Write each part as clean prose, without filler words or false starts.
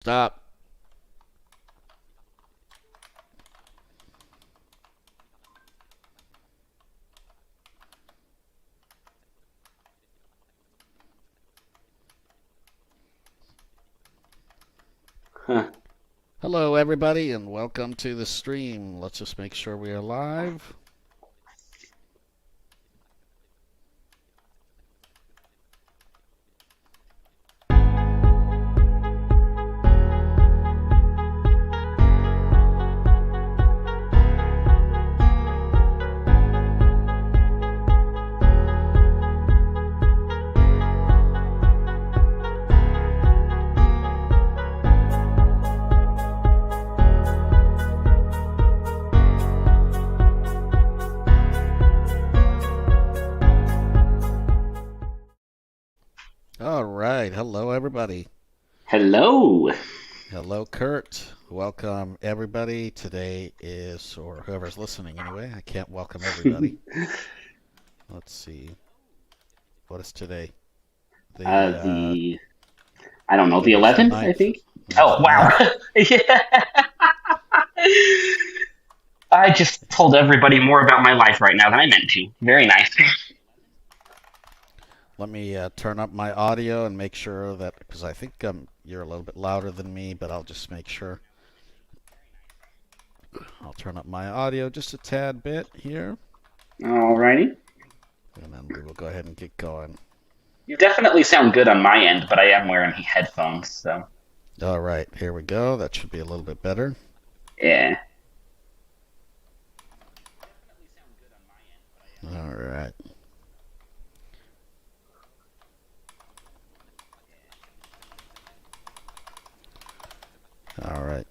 Stop. Huh. Hello, everybody, and welcome to the stream. Let's just make sure we are live. All right. Hello, everybody. Hello. Hello, Kirt. Welcome, everybody. Today is, or whoever's listening anyway. I can't welcome everybody. Let's see. What is today? The I don't know, the Today's the 11th, I 9th. think. Today's Oh, the wow. 9th. Yeah. I just told everybody more about my life right now than I meant to. Very nice. Let me turn up my audio and make sure that, because I think you're a little bit louder than me, but I'll just make sure. I'll turn up my audio just a tad bit here, Alrighty. and then we will go ahead and get going. You definitely sound good on my end, but I am wearing headphones, so All right, here we go. That should be a little bit better. yeah. All right. All right.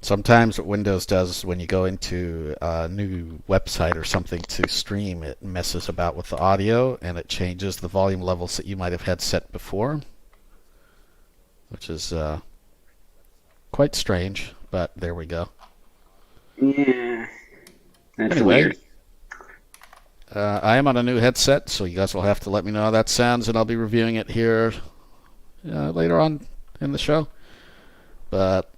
Sometimes what Windows does when you go into a new website or something to stream, it messes about with the audio and it changes the volume levels that you might have had set before, which is quite strange, but there we go. Yeah. That's Anyway, weird. I am on a new headset, so you guys will have to let me know how that sounds, and I'll be reviewing it here later on in the show. But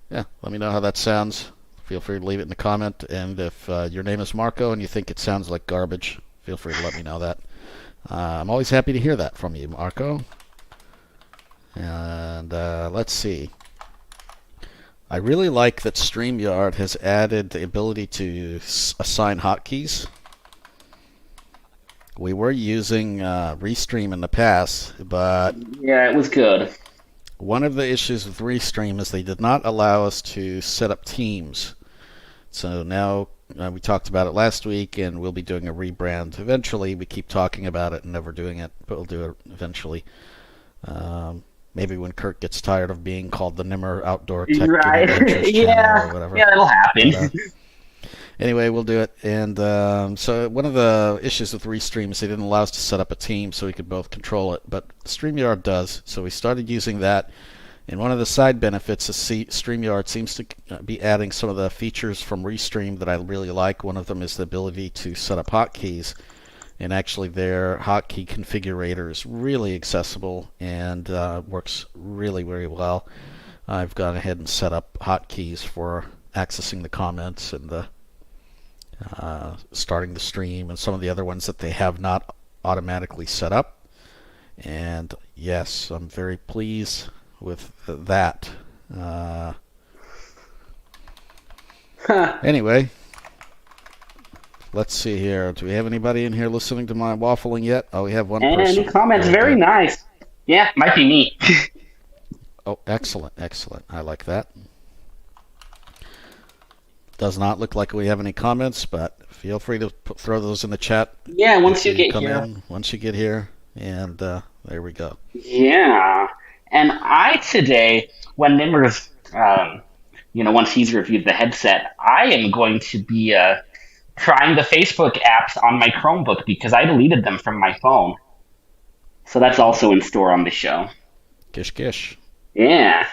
yeah, let me know how that sounds. Feel free to leave it in the comment, and if your name is Marco and you think it sounds like garbage, feel free to let me know that. I'm always happy to hear that from you, Marco. And let's see. I really like that StreamYard has added the ability to assign hotkeys. We were using Restream in the past, but Yeah, it was good. one of the issues with Restream is they did not allow us to set up teams. So now we talked about it last week, and we'll be doing a rebrand eventually. We keep talking about it and never doing it, but we'll do it eventually. Maybe when Kirt gets tired of being called the Nimer Outdoor Tech Right. Adventures channel or Yeah. whatever. Yeah, that'll happen. But, anyway, we'll do it. And so one of the issues with Restream is they didn't allow us to set up a team so we could both control it, but StreamYard does. So we started using that. And one of the side benefits is StreamYard seems to be adding some of the features from Restream that I really like. One of them is the ability to set up hotkeys. And actually their hotkey configurator is really accessible and works really, very well. I've gone ahead and set up hotkeys for accessing the comments and the starting the stream and some of the other ones that they have not automatically set up. And yes, I'm very pleased with that. Anyway, let's see here. Do we have anybody in here listening to my waffling yet? Oh, we have one Any person. comments? Very Very good. nice. Yeah, might be me. Oh, excellent, excellent. I like that. Does not look like we have any comments, but feel free to throw those in the chat Yeah, once if you you get come here. in. Once you get here, and there we go. Yeah. And I today, when Nimmer's, once he's reviewed the headset, I am going to be trying the Facebook apps on my Chromebook because I deleted them from my phone. So that's also in store on the show. Gish gish. Yeah.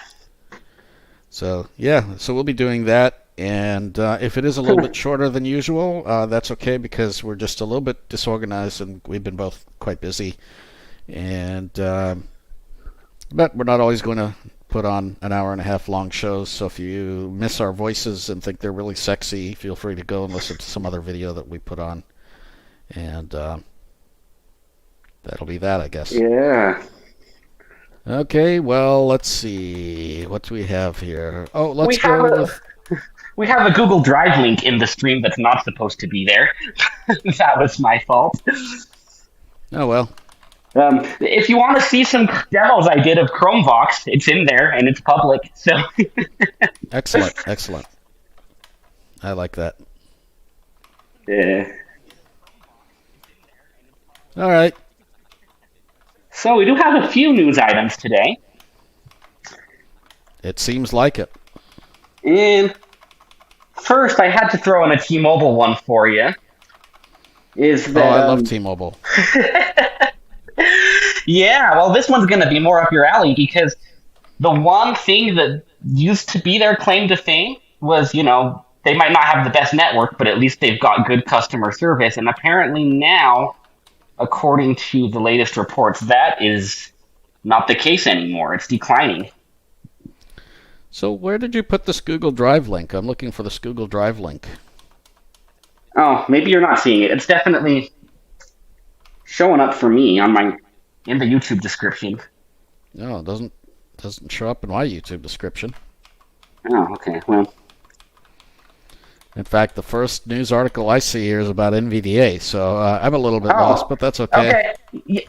So yeah, so we'll be doing that. And if it is a little bit shorter than usual, that's okay because we're just a little bit disorganized and we've been both quite busy. And But we're not always going to put on an hour and a half long shows, so if you miss our voices and think they're really sexy, feel free to go and listen to some other video that we put on. And that'll be that, I guess. Yeah. Okay, well, let's see. What do we have here? Oh, let's We have go a with... we have a Google Drive link in the stream that's not supposed to be there. That was my fault. Oh, well. If you want to see some demos I did of Chromevox, it's in there and it's public. So Excellent, excellent. I like that. yeah. All right. So we do have a few news items today. It seems like it. And first, I had to throw in a T-Mobile one for you. Is that, I love T-Mobile. Yeah, well, this one's going to be more up your alley because the one thing that used to be their claim to fame was, they might not have the best network, but at least they've got good customer service. And apparently now, according to the latest reports, that is not the case anymore. It's declining. So where did you put this Google Drive link? I'm looking for this Google Drive link. Oh, maybe you're not seeing it. It's definitely showing up for me in the YouTube description. No, it doesn't show up in my YouTube description. Oh, okay. Well, in fact, the first news article I see here is about NVDA, so I'm a little bit lost, but that's okay. Yeah.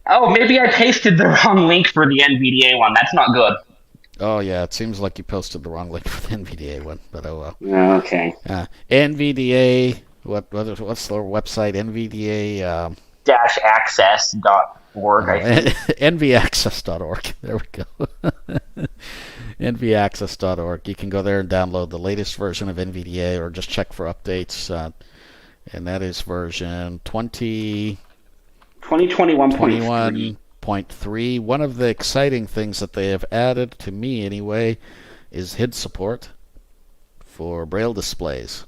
Oh, maybe I pasted the wrong link for the NVDA one. That's not good. Oh, yeah, it seems like you posted the wrong link for the NVDA one, but oh well. Okay. NVDA, what's the website? NVDA... -access.org, I think. nvaccess.org. There we go. nvaccess.org. You can go there and download the latest version of NVDA or just check for updates. And that is version 2021.3. One of the exciting things that they have added, to me anyway, is HID support for Braille displays.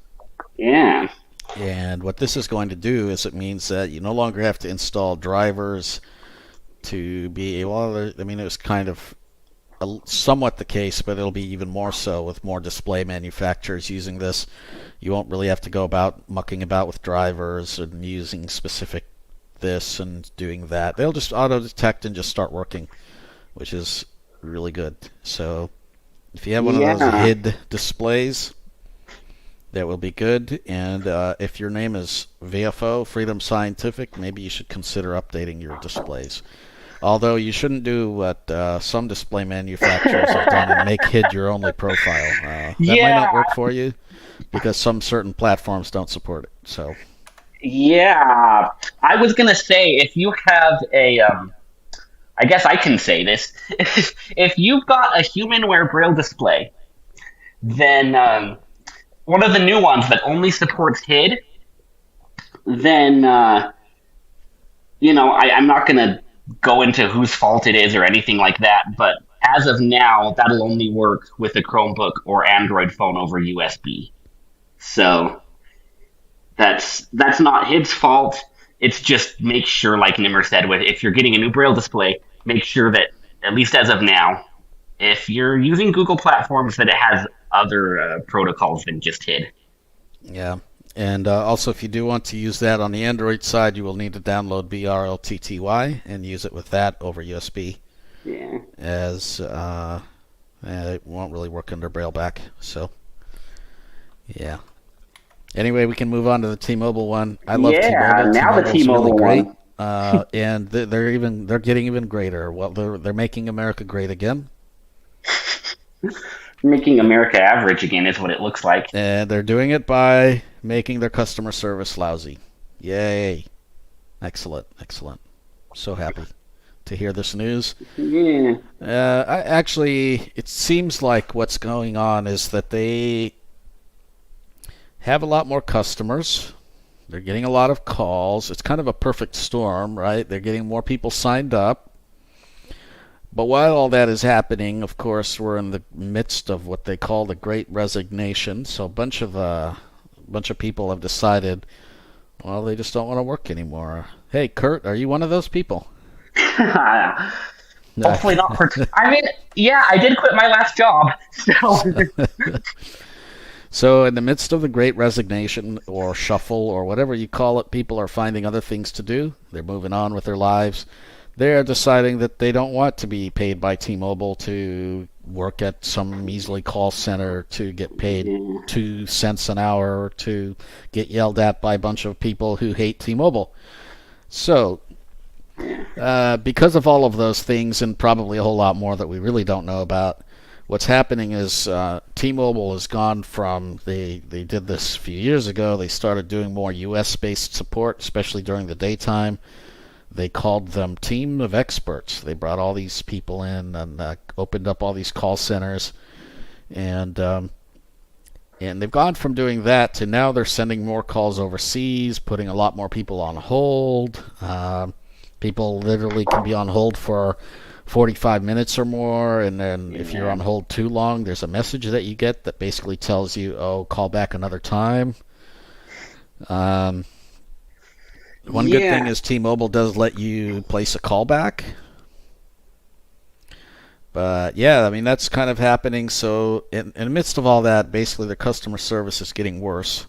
Yeah. And what this is going to do is it means that you no longer have to install drivers to be able, I mean, it was kind of somewhat the case, but it'll be even more so with more display manufacturers using this. You won't really have to go about mucking about with drivers and using specific this and doing that. They'll just auto-detect and just start working, which is really good. So if you have one of those HID displays, that will be good. And if your name is VFO, Freedom Scientific, maybe you should consider updating your displays. Although you shouldn't do what some display manufacturers have done and make HID your only profile. That might not work for you because some certain platforms don't support it. So. Yeah, I was going to say, if you have I guess I can say this, if you've got a human-wear Braille display, then one of the new ones that only supports HID, then, I'm not going to go into whose fault it is or anything like that, but as of now, that'll only work with a Chromebook or Android phone over USB. So that's not HID's fault. It's just make sure, like Nimer said, if you're getting a new Braille display, make sure that, at least as of now, if you're using Google platforms, that it has other protocols than just HID. Yeah, and also if you do want to use that on the Android side, you will need to download BRLTTY and use it with that over USB. Yeah. As it won't really work under Brailleback, so yeah. Anyway, we can move on to the T-Mobile one. I love T-Mobile. Yeah, now the T-Mobile really one. And they're getting even greater. Well, they're making America great again. Making America average again is what it looks like. And they're doing it by making their customer service lousy. Yay. Excellent, excellent. So happy to hear this news. Yeah. It seems like what's going on is that they have a lot more customers. They're getting a lot of calls. It's kind of a perfect storm, right? They're getting more people signed up. But while all that is happening, of course, we're in the midst of what they call the Great Resignation. So a bunch of people have decided, well, they just don't want to work anymore. Hey, Kirt, are you one of those people? Hopefully not for. I mean, yeah, I did quit my last job, so So, in the midst of the great resignation or shuffle or whatever you call it, people are finding other things to do. They're moving on with their lives. They're deciding that they don't want to be paid by T-Mobile to work at some measly call center to get paid yeah, 2 cents an hour or to get yelled at by a bunch of people who hate T-Mobile. So, yeah, because of all of those things and probably a whole lot more that we really don't know about, what's happening is T-Mobile has gone from they did this a few years ago. They started doing more U.S. based support, especially during the daytime. They called them Team of Experts. They brought all these people in and opened up all these call centers, and they've gone from doing that to now they're sending more calls overseas, putting a lot more people on hold. People literally can be on hold for 45 minutes or more, and then if you're yeah, on hold too long, there's a message that you get that basically tells you, oh, call back another time. Um, One good thing yeah. is T-Mobile does let you place a callback. But yeah, I mean, that's kind of happening. So in the midst of all that, basically the customer service is getting worse.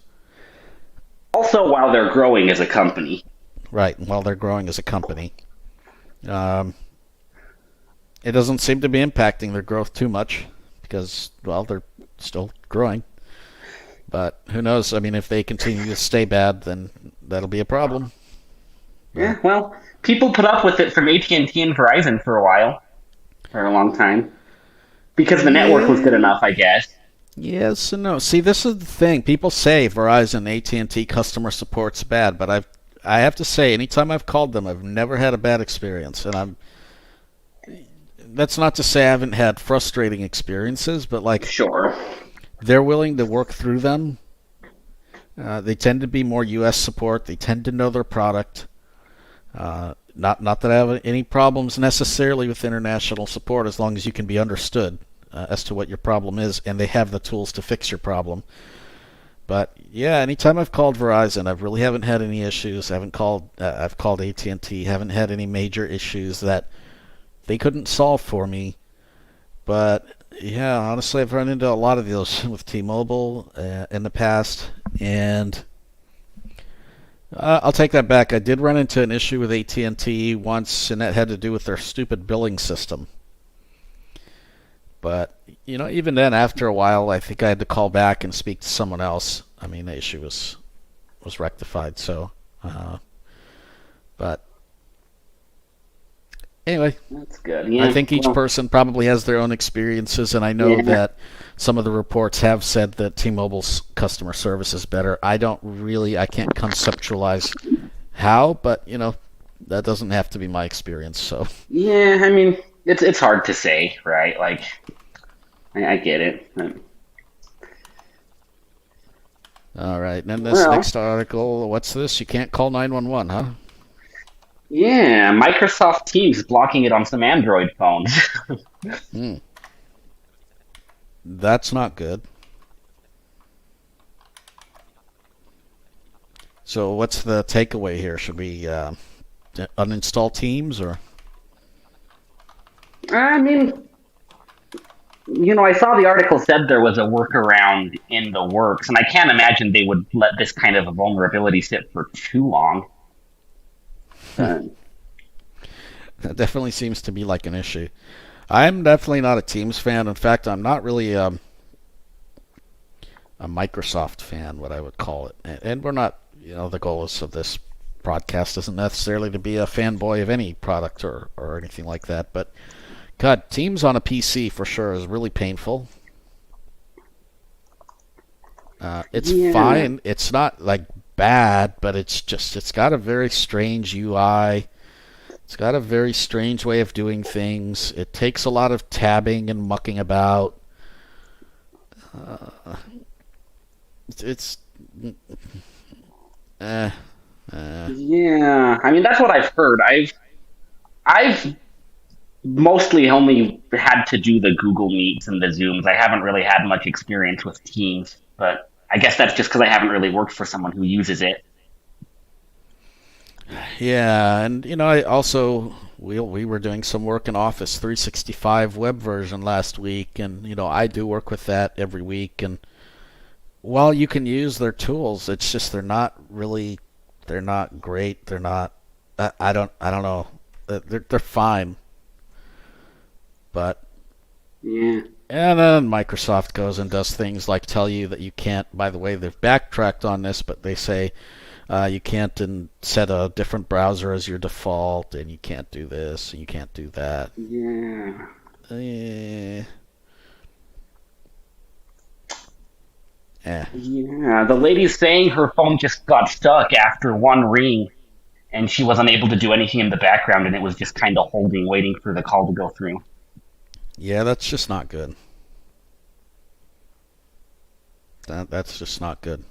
Also, while they're growing as a company. Right, while they're growing as a company. Um, it doesn't seem to be impacting their growth too much because, well, they're still growing. But who knows? I mean, if they continue to stay bad, then that'll be a problem. But Yeah, well, people put up with it from AT&T and Verizon for a while, for a long time, because the network was good yeah, enough, I guess. yes and no. See, this is the thing. People say Verizon, AT&T customer support's bad, but I have to say, anytime I've called them, I've never had a bad experience, and that's not to say I haven't had frustrating experiences, but like Sure. they're willing to work through them. They tend to be more U.S. support. They tend to know their product. Not that I have any problems necessarily with international support, as long as you can be understood as to what your problem is, and they have the tools to fix your problem. But yeah, anytime I've called Verizon, I really haven't had any issues. I've called AT&T, haven't had any major issues that they couldn't solve for me. But yeah, honestly, I've run into a lot of those with T-Mobile in the past, and I'll take that back. I did run into an issue with AT&T once, and that had to do with their stupid billing system. But even then, after a while, I think I had to call back and speak to someone else. I mean, the issue was rectified. So, but anyway, That's good. I Yeah, think each well, person probably has their own experiences, and I know yeah, that some of the reports have said that T-Mobile's customer service is better. I can't conceptualize how, but that doesn't have to be my experience. So, yeah. I mean, it's hard to say, right? Like, I get it. all right. And then this Well, next article, what's this? You can't call 911, huh? yeah. Microsoft Teams blocking it on some Android phones. Hmm. That's not good. So, what's the takeaway here? Should we uninstall Teams or? I mean, I saw the article said there was a workaround in the works, and I can't imagine they would let this kind of a vulnerability sit for too long. Uh, That definitely seems to be like an issue. I'm definitely not a Teams fan. In fact, I'm not really a Microsoft fan, what I would call it. And we're not, the goal of this broadcast isn't necessarily to be a fanboy of any product or anything like that. But God, Teams on a PC for sure is really painful. It's yeah, fine. It's not like bad, but it's got a very strange UI. It's got a very strange way of doing things. It takes a lot of tabbing and mucking about. Uh, it's eh, eh. yeah. I mean, that's what I've heard. I've mostly only had to do the Google Meets and the Zooms. I haven't really had much experience with Teams, but I guess that's just because I haven't really worked for someone who uses it. Yeah, and I also we were doing some work in Office 365 web version last week, and I do work with that every week. And while you can use their tools, it's just they're not great. They're not. I don't know. They're fine, but Yeah. and then Microsoft goes and does things like tell you that you can't. By the way, they've backtracked on this, but they say you can't set a different browser as your default, and you can't do this, and you can't do that. Yeah. Eh, eh. Yeah. The lady's saying her phone just got stuck after one ring, and she wasn't able to do anything in the background, and it was just kind of holding, waiting for the call to go through. Yeah, that's just not good. That's just not good.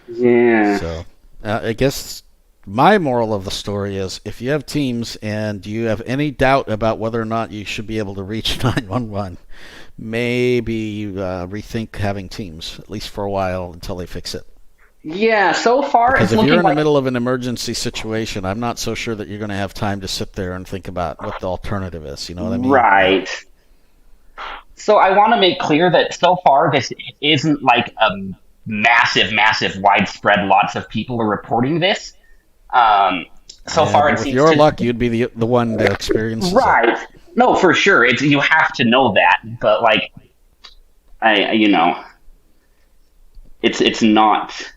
Yeah. So, I guess my moral of the story is if you have Teams and you have any doubt about whether or not you should be able to reach 911, maybe rethink having Teams, at least for a while until they fix it. Yeah, so far Because it's if you're looking in the like middle of an emergency situation, I'm not so sure that you're going to have time to sit there and think about what the alternative is. You know what I mean? right. So I want to make clear that so far this isn't like a massive, massive, widespread. Lots of people are reporting this. Um, so Yeah, far but it with seems your to luck, you'd be the one that experiences it. right. No, for sure. It's you have to know that, but like it's not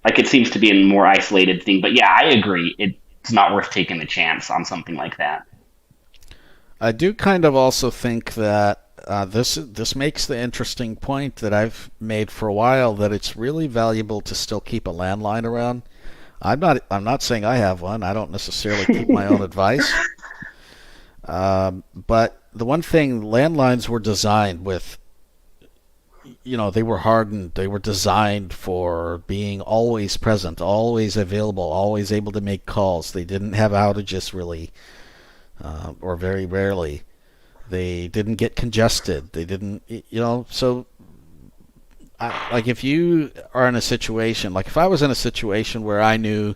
like it seems to be a more isolated thing. But yeah, I agree. It's not worth taking the chance on something like that. I do kind of also think that this makes the interesting point that I've made for a while that it's really valuable to still keep a landline around. I'm not saying I have one. I don't necessarily keep my own advice. But the one thing, landlines were designed with, they were hardened. They were designed for being always present, always available, always able to make calls. They didn't have outages really, or very rarely. They didn't get congested. They didn't, so like if you are in a situation, like if I was in a situation where I knew,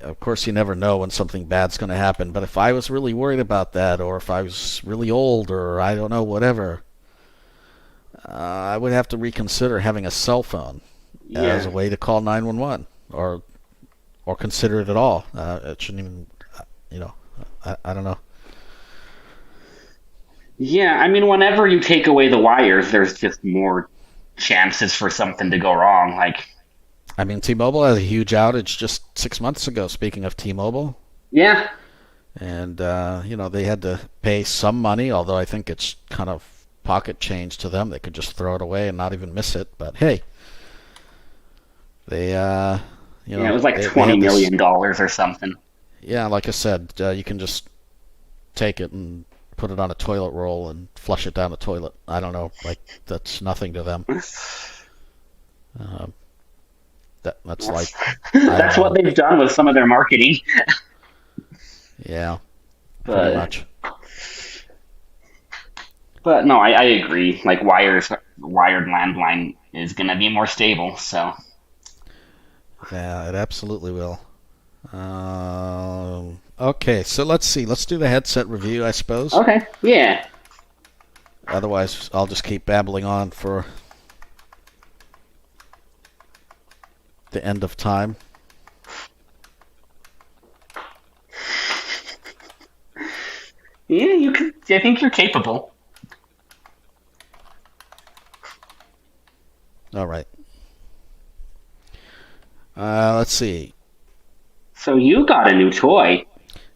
of course you never know when something bad's going to happen, but if I was really worried about that, or if I was really old, or I don't know, whatever, I would have to reconsider having a cell phone as Yeah. a way to call 911, or consider it at all. It shouldn't even, you know, I don't know. Yeah, I mean, whenever you take away the wires, there's just more chances for something to go wrong. Like, I mean, T-Mobile had a huge outage just 6 months ago. Speaking of T-Mobile, yeah, and they had to pay some money, although I think it's kind of pocket change to them. They could just throw it away and not even miss it. But hey, they yeah, it was like they twenty had this. million dollars or something. Yeah, like I said, you can just take it and put it on a toilet roll and flush it down the toilet. I don't know, like that's nothing to them. Um, that's like, I don't That's what know. they've done with some of their marketing. Yeah, pretty But much. but no, I agree. Like wired landline is gonna be more stable. So Yeah, it absolutely will. Okay, so let's see. Let's do the headset review, I suppose. okay, yeah, Otherwise, I'll just keep babbling on for the end of time. yeah, you can. I think you're capable. All right. Let's see. So you got a new toy.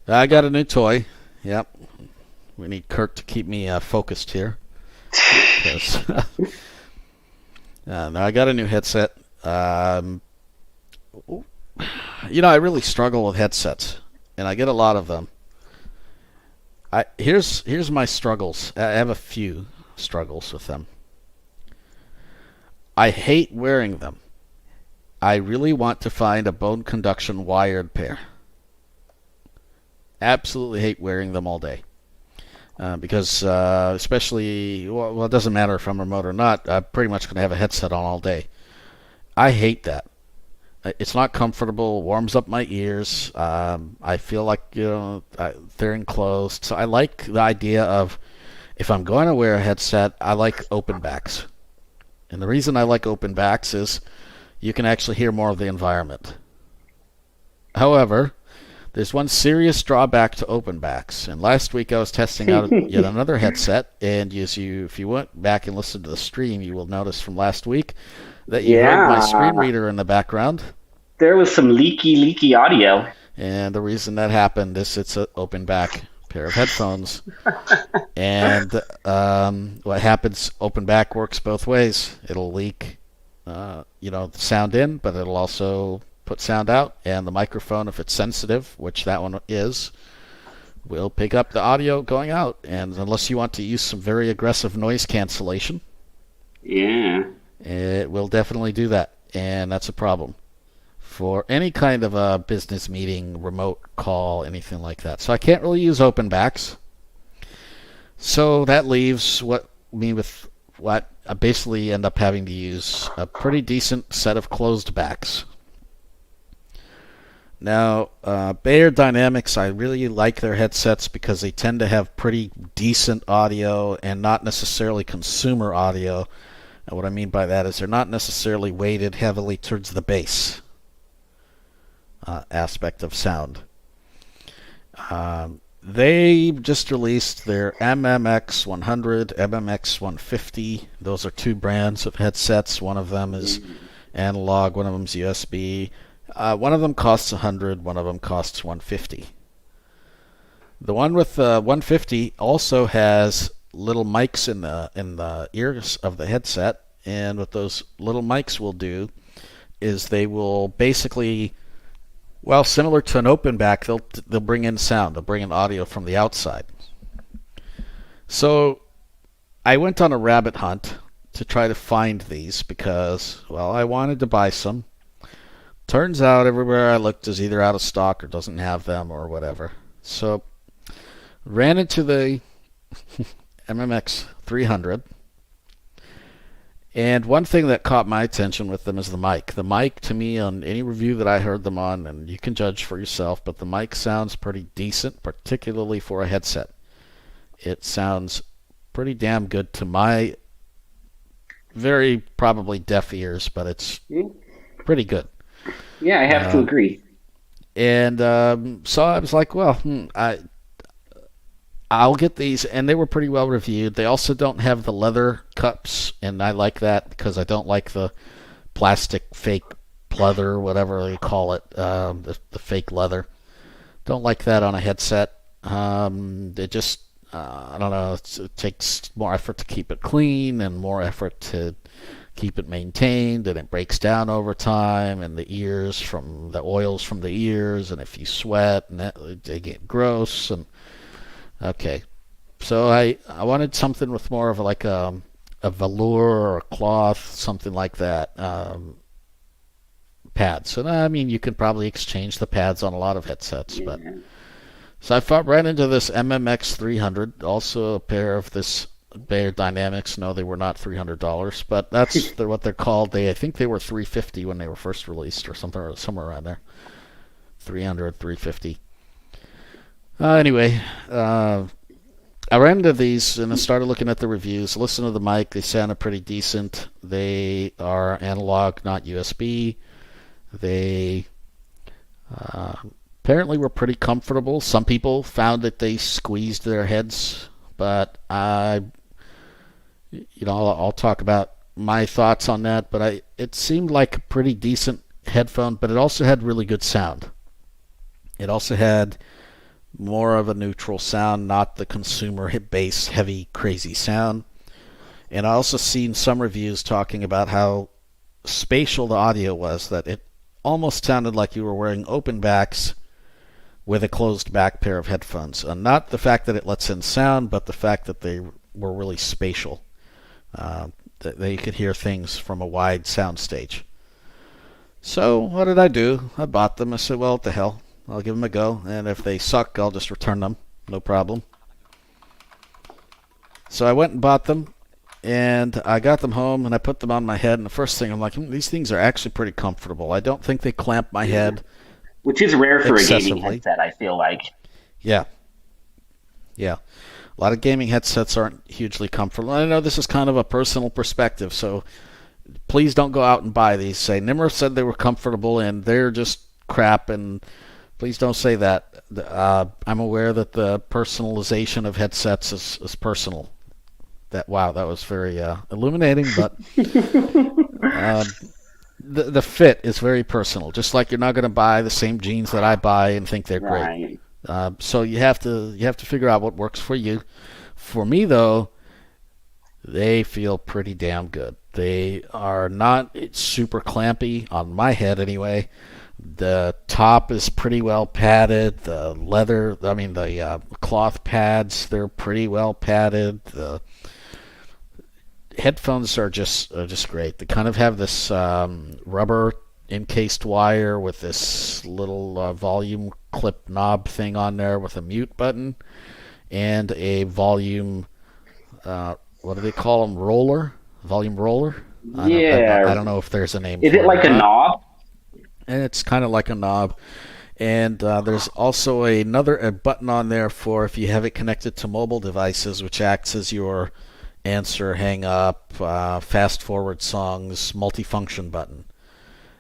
I got a new toy. Yep. We need Kirt to keep me focused here. 'Cause, now I got a new headset. I really struggle with headsets, and I get a lot of them. Here's my struggles. I have a few struggles with them. I hate wearing them. I really want to find a bone conduction wired pair. Absolutely hate wearing them all day. Because especially, well, it doesn't matter if I'm remote or not. I'm pretty much going to have a headset on all day. I hate that. It's not comfortable. Warms up my ears. I feel like they're enclosed. So I like the idea of if I'm going to wear a headset, I like open backs. And the reason I like open backs is you can actually hear more of the environment. However, there's one serious drawback to open backs. And last week I was testing out yet another headset, and if you went back and listened to the stream, you will notice from last week that you heard my screen reader in the background. There was some leaky audio. And the reason that happened is it's an open back pair of headphones. And what happens, open back works both ways. It'll leak the sound in, but it'll also put sound out. And the microphone, if it's sensitive, which that one is, will pick up the audio going out. And unless you want to use some very aggressive noise cancellation, it will definitely do that. And that's a problem for any kind of a business meeting, remote call, anything like that. So I can't really use open backs. So that leaves me with what I basically end up having to use a pretty decent set of closed backs. Now, Beyerdynamics, I really like their headsets because they tend to have pretty decent audio and not necessarily consumer audio. And what I mean by that is they're not necessarily weighted heavily towards the bass aspect of sound. They just released their MMX 100, MMX 150. Those are two brands of headsets. One of them is analog, one of them is USB. One of them costs 100, one of them costs 150. The one with 150 also has little mics in the ears of the headset, and what those little mics will do is they will basically, well, similar to an open back, they'll bring in sound. They'll bring in audio from the outside. So I went on a rabbit hunt to try to find these because, well, I wanted to buy some. Turns out everywhere I looked is either out of stock or doesn't have them or whatever. So ran into the MMX 300. And one thing that caught my attention with them is the mic. The mic, to me, on any review that I heard them on, and you can judge for yourself, but the mic sounds pretty decent, particularly for a headset. It sounds pretty damn good to my very probably deaf ears, but it's pretty good. Yeah, I have to agree. And so I was like, well, I'll get these, and they were pretty well reviewed. They also don't have the leather cups, and I like that because I don't like the plastic fake pleather, whatever they call it, the fake leather. Don't like that on a headset. It just, I don't know, it takes more effort to keep it clean and more effort to keep it maintained, and it breaks down over time, and the oils from the ears, and if you sweat, and they get gross, and okay, so I wanted something with more of like a velour or a cloth, something like that, pads. So I mean, you can probably exchange the pads on a lot of headsets, but so I ran into this MMX 300, also a pair of this Beyerdynamics. No, they were not $300, but that's what they're called. I think they were $350 when they were first released, or somewhere around there, 300, 350. Anyway, I ran into these and I started looking at the reviews. Listen to the mic; they sounded pretty decent. They are analog, not USB. They apparently were pretty comfortable. Some people found that they squeezed their heads, but I'll talk about my thoughts on that. But it seemed like a pretty decent headphone, but it also had really good sound. It also had more of a neutral sound, not the consumer hit bass, heavy, crazy sound. And I also seen some reviews talking about how spatial the audio was, that it almost sounded like you were wearing open backs with a closed back pair of headphones. And not the fact that it lets in sound, but the fact that they were really spatial. That they could hear things from a wide sound stage. So what did I do? I bought them. I said, well, what the hell? I'll give them a go, and if they suck, I'll just return them. No problem. So I went and bought them, And I got them home and I put them on my head. And the first thing I'm like, these things are actually pretty comfortable. I don't think they clamp my Yeah. head Which is rare for a gaming excessively. headset, I feel like. Yeah, yeah. A lot of gaming headsets aren't hugely comfortable. I know this is kind of a personal perspective, so please don't go out and buy these. Say Nimer said they were comfortable and they're just crap, and please don't say that. I'm aware that the personalization of headsets is personal. That was very illuminating, but uh, the fit is very personal. Just like you're not going to buy the same jeans that I buy and think they're great. Right. So you have to figure out what works for you. For me though, they feel pretty damn good. They are not super clampy on my head anyway. The top is pretty well padded. The leather, I mean the cloth pads, they're pretty well padded. The headphones are just great. They kind of have this rubber encased wire with this little volume clip knob thing on there with a mute button and a volume. What do they call them? Volume roller. I Yeah. don't know if there's a name Is for it it or like a not. knob? And it's kind of like a knob. And there's also a button on there for if you have it connected to mobile devices, which acts as your answer, hang up, fast forward songs, multifunction button.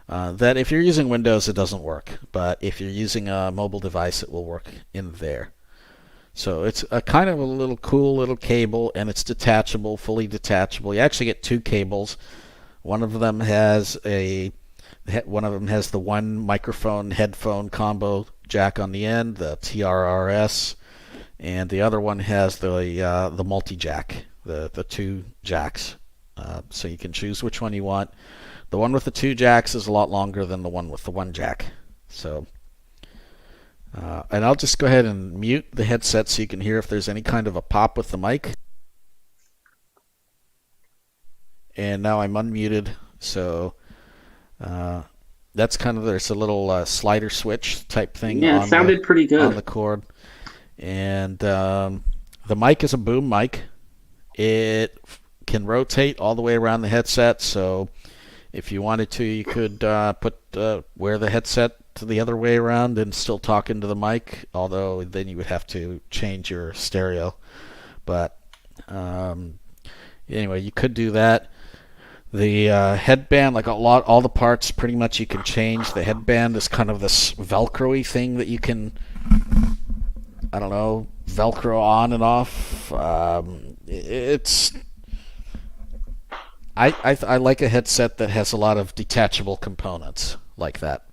That if you're using Windows, it doesn't work, but if you're using a mobile device, it will work in there. So it's a kind of a little cool little cable, and it's detachable, fully detachable. You actually get two cables. One of them has the one microphone headphone combo jack on the end, the TRRS, and the other one has the multi jack, the two jacks. So you can choose which one you want. The one with the two jacks is a lot longer than the one with the one jack. So, and I'll just go ahead and mute the headset so you can hear if there's any kind of a pop with the mic. And now I'm unmuted, so that's kind of there's a little slider switch type thing Yeah, it sounded pretty on the good. cord, and the mic is a boom mic. It can rotate all the way around the headset, so if you wanted to, you could wear the headset to the other way around and still talk into the mic. Although then you would have to change your stereo. But anyway, you could do that. The headband, like all the parts, pretty much you can change. The headband is kind of this Velcro-y thing that you can, I don't know, Velcro on and off. It's I like a headset that has a lot of detachable components like that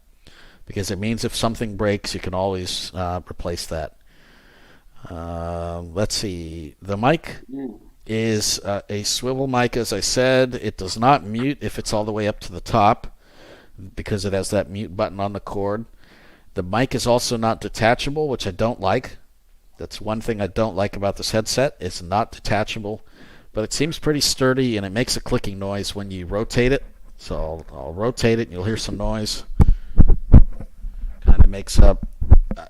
because it means if something breaks, you can always replace that. Let's see. The mic Mm. is a swivel mic, as I said. It does not mute if it's all the way up to the top because it has that mute button on the cord. The mic is also not detachable, which I don't like. That's one thing I don't like about this headset. It's not detachable, but it seems pretty sturdy and it makes a clicking noise when you rotate it. So I'll rotate it and you'll hear some noise. Kind of makes up,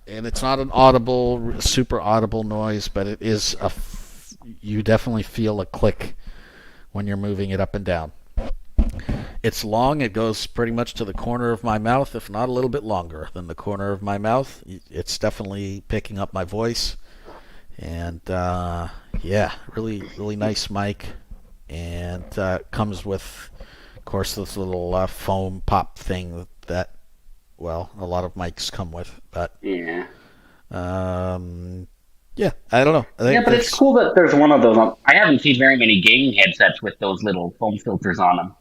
and it's not an audible, super audible noise, but it is you definitely feel a click when you're moving it up and down. It's long. It goes pretty much to the corner of my mouth, if not a little bit longer than the corner of my mouth. It's definitely picking up my voice. And yeah, really, really nice mic. And comes with, of course, this little foam pop thing that, well, a lot of mics come with. But Yeah. yeah, I don't know. I Yeah, think but it's there's, cool that there's one of those. I haven't seen very many gaming headsets with those little foam filters on them.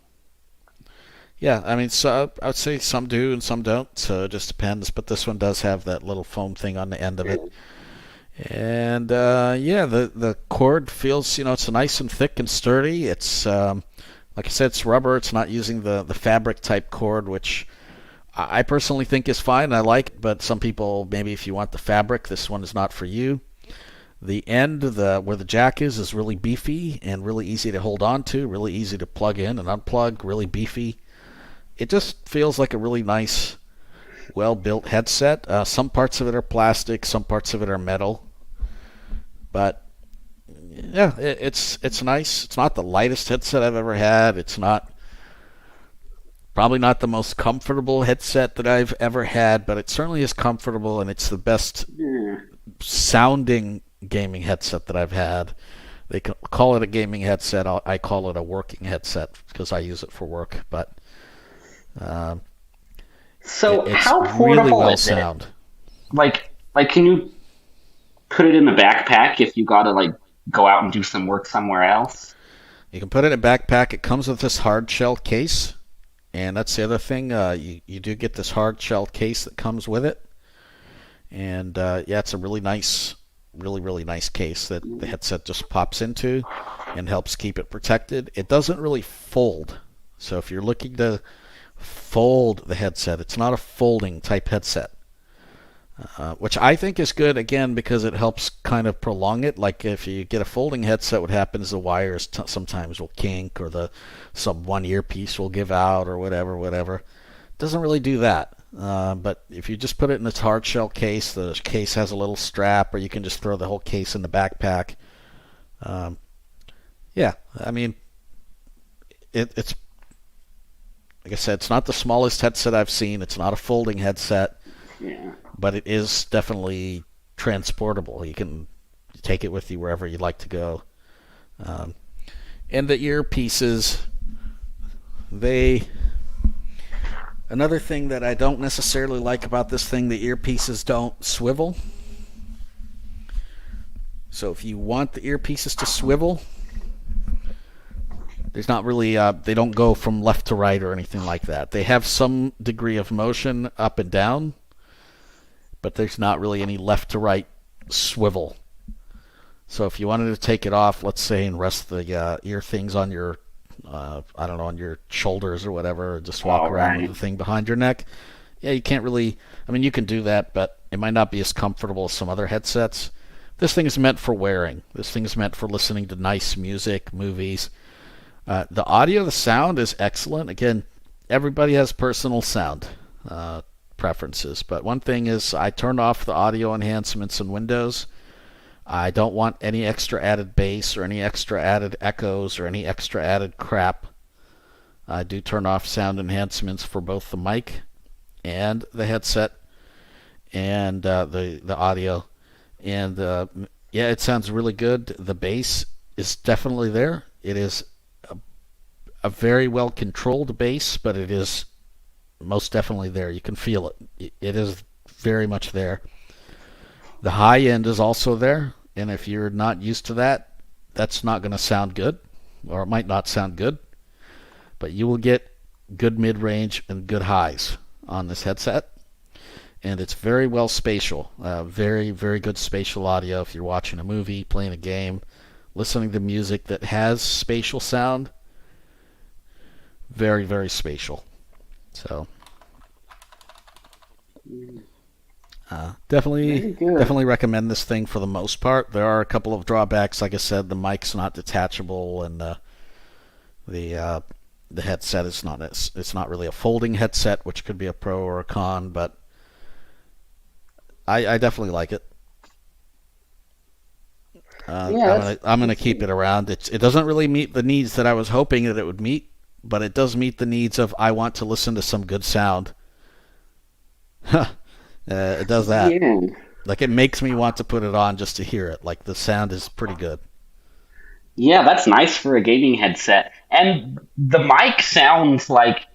yeah, I mean, so I would say some do and some don't. So it just depends. But this one does have that little foam thing on the end of it. And yeah, the cord feels, it's nice and thick and sturdy. It's like I said, it's rubber. It's not using the fabric type cord, which I personally think is fine. I like, but some people maybe if you want the fabric, this one is not for you. The end, where the jack is really beefy and really easy to hold on to, really easy to plug in and unplug, really beefy. It just feels like a really nice, well-built headset. Some parts of it are plastic, some parts of it are metal. But Yeah, it's nice. It's not the lightest headset I've ever had. It's not probably not the most comfortable headset that I've ever had, but it certainly is comfortable, and it's the best Yeah. sounding gaming headset that I've had. They can call it a gaming headset. I call it a working headset because I use it for work. But um, So it's how really portable well is it? sound. Like, can you put it in the backpack if you gotta like go out and do some work somewhere else? You can put it in a backpack. It comes with this hard shell case, and that's the other thing. You do get this hard shell case that comes with it, and yeah, it's a really nice, really nice case that the headset just pops into and helps keep it protected. It doesn't really fold, so if you're looking to fold the headset, it's not a folding type headset. Which I think is good again because it helps kind of prolong it. Like if you get a folding headset, what happens? The wires sometimes will kink, or the some one earpiece will give out, or whatever. It doesn't really do that. But if you just put it in its hard shell case, the case has a little strap, or you can just throw the whole case in the backpack. Um, yeah, I mean, it's like I said, it's not the smallest headset I've seen. It's not a folding headset, Yeah. but it is definitely transportable. You can take it with you wherever you'd like to go. Um, and the earpieces, they. Another thing that I don't necessarily like about this thing, the earpieces don't swivel. So if you want the earpieces to swivel, there's not really, they don't go from left to right or anything like that. They have some degree of motion up and down, but there's not really any left to right swivel. So if you wanted to take it off, let's say, and rest the ear things on your, I don't know, on your shoulders or whatever, or just walk All around with right. the thing behind your neck, yeah, you can't really, I mean, you can do that, but it might not be as comfortable as some other headsets. This thing is meant for wearing. This thing is meant for listening to nice music, movies. The audio, the sound is excellent. Again, everybody has personal sound preferences, but one thing is I turned off the audio enhancements in Windows. I don't want any extra added bass or any extra added echoes or any extra added crap. I do turn off sound enhancements for both the mic and the headset and the audio. And yeah, it sounds really good. The bass is definitely there. It is a very well controlled bass, but it is most definitely there. You can feel it. It is very much there. The high end is also there, and if you're not used to that, that's not going to sound good, or it might not sound good, but you will get good mid range and good highs on this headset. And it's very well spatial. Very good spatial audio if you're watching a movie, playing a game, listening to music that has spatial sound. Very spatial. So Very good. definitely recommend this thing for the most part. There are a couple of drawbacks. Like I said, the mic's not detachable, and the the headset is not. It's not really a folding headset, which could be a pro or a con. But I definitely like it. Yeah, that's I'm gonna that's keep it neat. around. It doesn't really meet the needs that I was hoping that it would meet, but it does meet the needs of I want to listen to some good sound. It does that. Yeah. Like it makes me want to put it on just to hear it. Like the sound is pretty good. Yeah, that's nice for a gaming headset. And the mic sounds like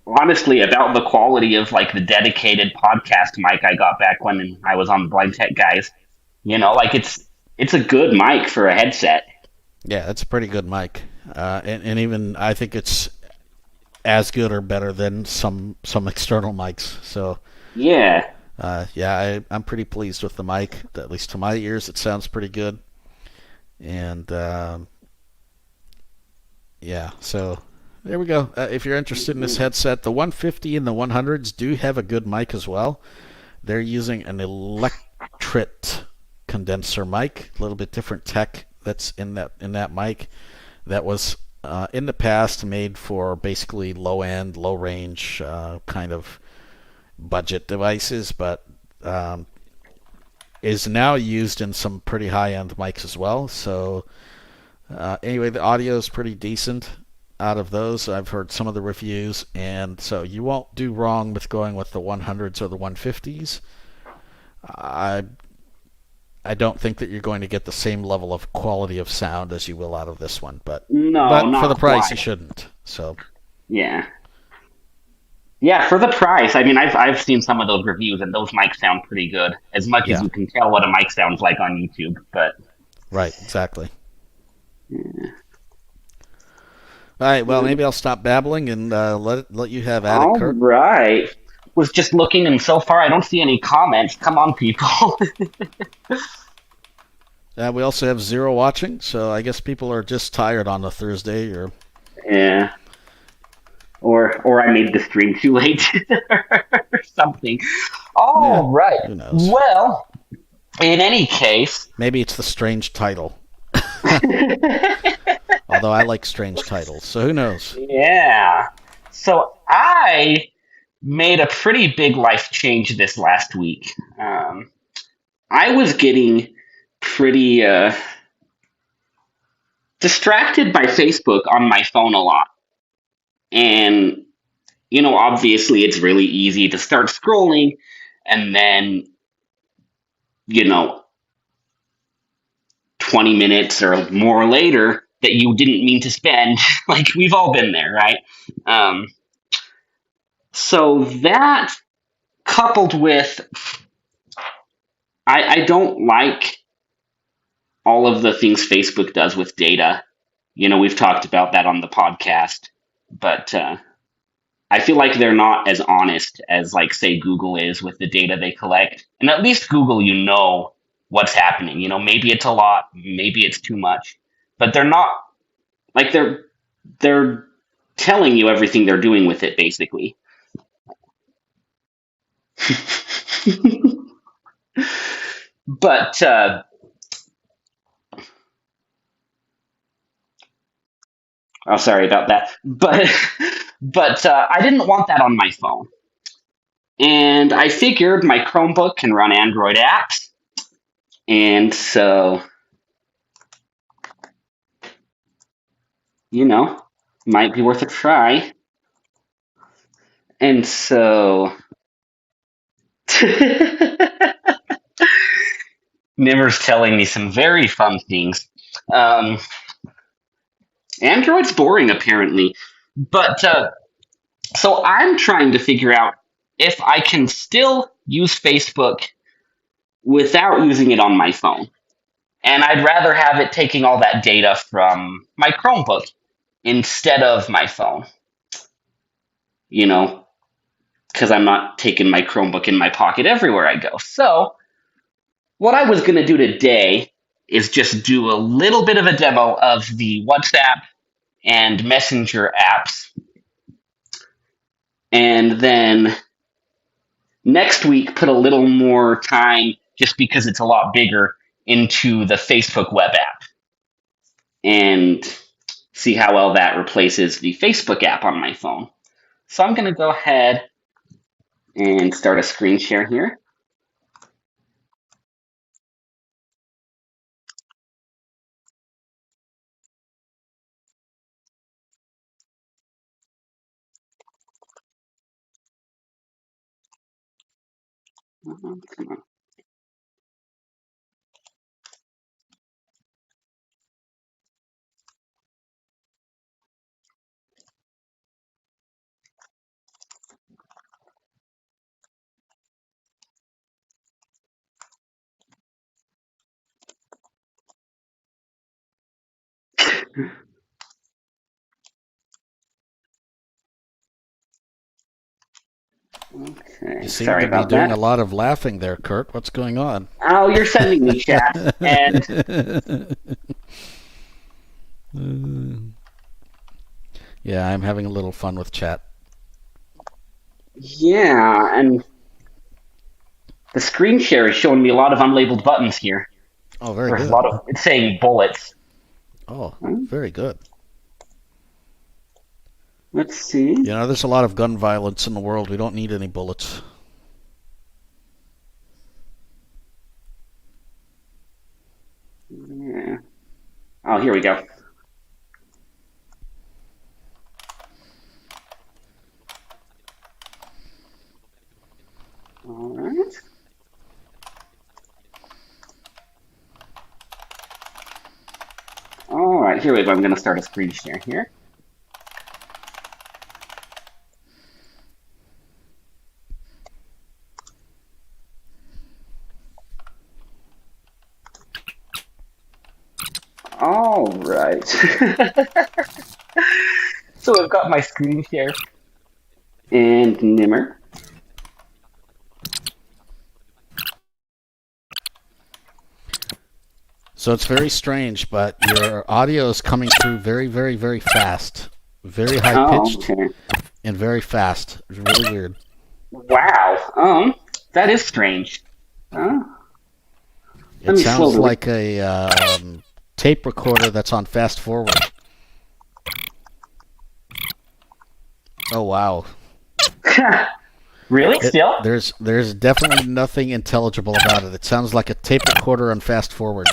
honestly about the quality of like the dedicated podcast mic I got back when I was on Blind Tech Guys. Like it's a good mic for a headset. Yeah, it's a pretty good mic, and even I think it's as good or better than some external mics. So Yeah. yeah, I'm pretty pleased with the mic. At least to my ears, it sounds pretty good. And yeah, so there we go. If you're interested in this headset, the 150 and the 100s do have a good mic as well. They're using an electret condenser mic, a little bit different tech that's in that mic that was in the past made for basically low end, low range kind of budget devices, but um, is now used in some pretty high-end mics as well. So anyway, the audio is pretty decent out of those. I've heard some of the reviews, and so you won't do wrong with going with the 100s or the 150s. I don't think that you're going to get the same level of quality of sound as you will out of this one, but No, not for the price, quite. you shouldn't. So Yeah. Yeah, for the price, I mean, I've seen some of those reviews, and those mics sound pretty good, as much as yeah, you can tell what a mic sounds like on YouTube. But right, exactly. All right, well, maybe I'll stop babbling and let you have at it, all Kurt. right, was just looking, and so far I don't see any comments. Come on, people. We also have 0 watching, so I guess people are just tired on a Thursday. Or Yeah, or I made the stream too late, or something. yeah, All right. who knows? Well, in any case, Maybe it's the strange title. Although I like strange titles, so who knows? yeah. So I made a pretty big life change this last week. I was getting pretty distracted by Facebook on my phone a lot. And, obviously it's really easy to start scrolling and then, you know, 20 minutes or more later that you didn't mean to spend. Like, we've all been there, right? Um, so that coupled with, I don't like all of the things Facebook does with data. We've talked about that on the podcast, but I feel like they're not as honest as, like, say, Google is with the data they collect. And at least Google, what's happening. Maybe it's a lot, maybe it's too much, but they're not like they're telling you everything they're doing with it, basically. But oh, sorry about that. But I didn't want that on my phone, and I figured my Chromebook can run Android apps, and so you know, might be worth a try. And so Nimmer's telling me some very fun things. Um, Android's boring, apparently. But so I'm trying to figure out if I can still use Facebook without using it on my phone. And I'd rather have it taking all that data from my Chromebook instead of my phone, you know, because I'm not taking my Chromebook in my pocket everywhere I go. So, what I was going to do today is just do a little bit of a demo of the WhatsApp and Messenger apps. And then next week, put a little more time, just because it's a lot bigger, into the Facebook web app and see how well that replaces the Facebook app on my phone. So I'm going to go ahead and start a screen share here. Come on. You Okay, seem sorry to be about doing a that. lot of laughing there, Kurt. What's going on? Oh, you're sending me chat. And Yeah, I'm having a little fun with chat. yeah, and the screen share is showing me a lot of unlabeled buttons here. Oh, very There's a good. lot of, it's saying bullets. Oh, Hmm, very good. let's see. There's a lot of gun violence in the world. We don't need any bullets. Oh, here we go. All right. All right, here we go. I'm going to start a screen share here. All right. So I've got my screen share and Nimer. So it's very strange, but your audio is coming through very, very, very fast. Very high Oh, pitched okay. and very fast. It's really weird. Wow. That is strange. Let It me sounds slowly. like a tape recorder that's on fast forward. Oh wow. Really? Still? There's definitely nothing intelligible about it. It sounds like a tape recorder on fast forward.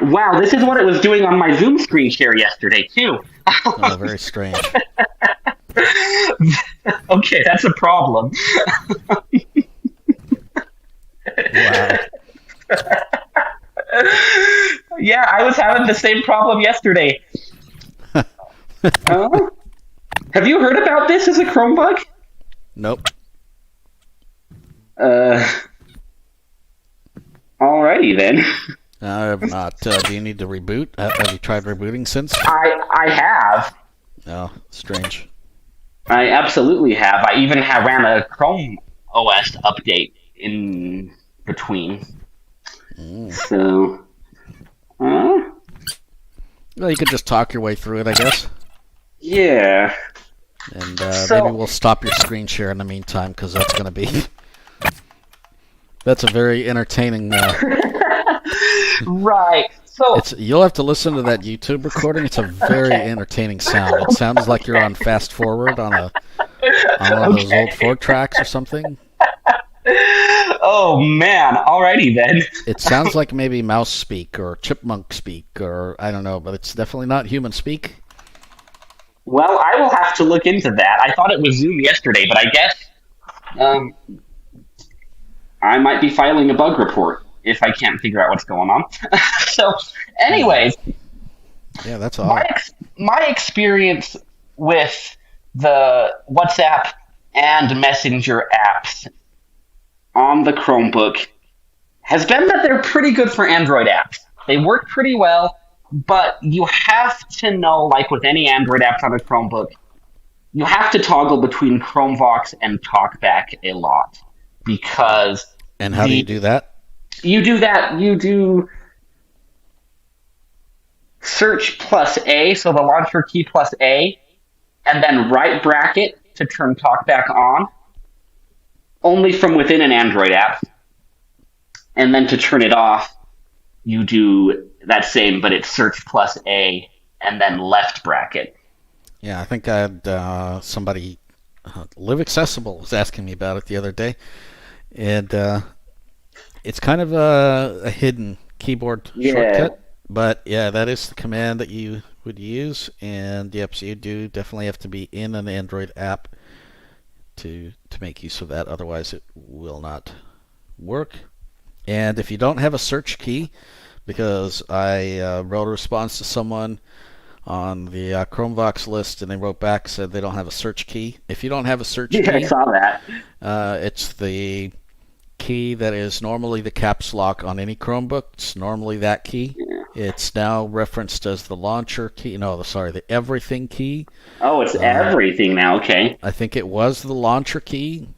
Wow, this is what it was doing on my Zoom screen share yesterday, too. Oh, very strange. Okay, that's a problem. Wow. Yeah, I was having the same problem yesterday. Have you heard about this as a Chrome bug? Nope. Uh, Alrighty then. I have not. Do you need to reboot? Have you tried rebooting since? I have. Oh, strange. I absolutely have. I even have ran a Chrome OS update in between. So, Well, you could just talk your way through it, I guess. yeah. And So- maybe we'll stop your screen share in the meantime, because that's going to be... That's a very entertaining... Right. So, You'll have to listen to that YouTube recording. It's a very entertaining sound. It sounds like you're on fast forward on one of those old 4 tracks or something. oh man. Alrighty then. It sounds like maybe mouse speak or chipmunk speak or I don't know, but it's definitely not human speak. Well, I will have to look into that. I thought it was Zoom yesterday, but I guess I might be filing a bug report if I can't figure out what's going on. So, anyways, Yeah, that's odd. my experience with the WhatsApp and Messenger apps on the Chromebook has been that they're pretty good for Android apps. They work pretty well, but you have to know, like with any Android apps on a Chromebook, you have to toggle between ChromeVox and TalkBack a lot because And how do you do that? you do that. You do search plus A, so the launcher key plus A, and then right bracket to turn TalkBack on, only from within an Android app. And then to turn it off, you do that same, but it's search plus A, and then left bracket. Yeah, I think I had somebody, Live Accessible, was asking me about it the other day. And it's kind of a hidden keyboard shortcut. But yeah, that is the command that you would use. And yep, so you do definitely have to be in an Android app to make use of that. Otherwise, it will not work. And if you don't have a search key, because I wrote a response to someone on the ChromeVox list, and they wrote back, said they don't have a search key. If you don't have a search Yeah, I key, saw that. it's the key that is normally the caps lock on any Chromebook. It's normally that key. It's now referenced as the launcher key. No, sorry, the everything key. Oh, it's everything now. Okay. I think it was the launcher key,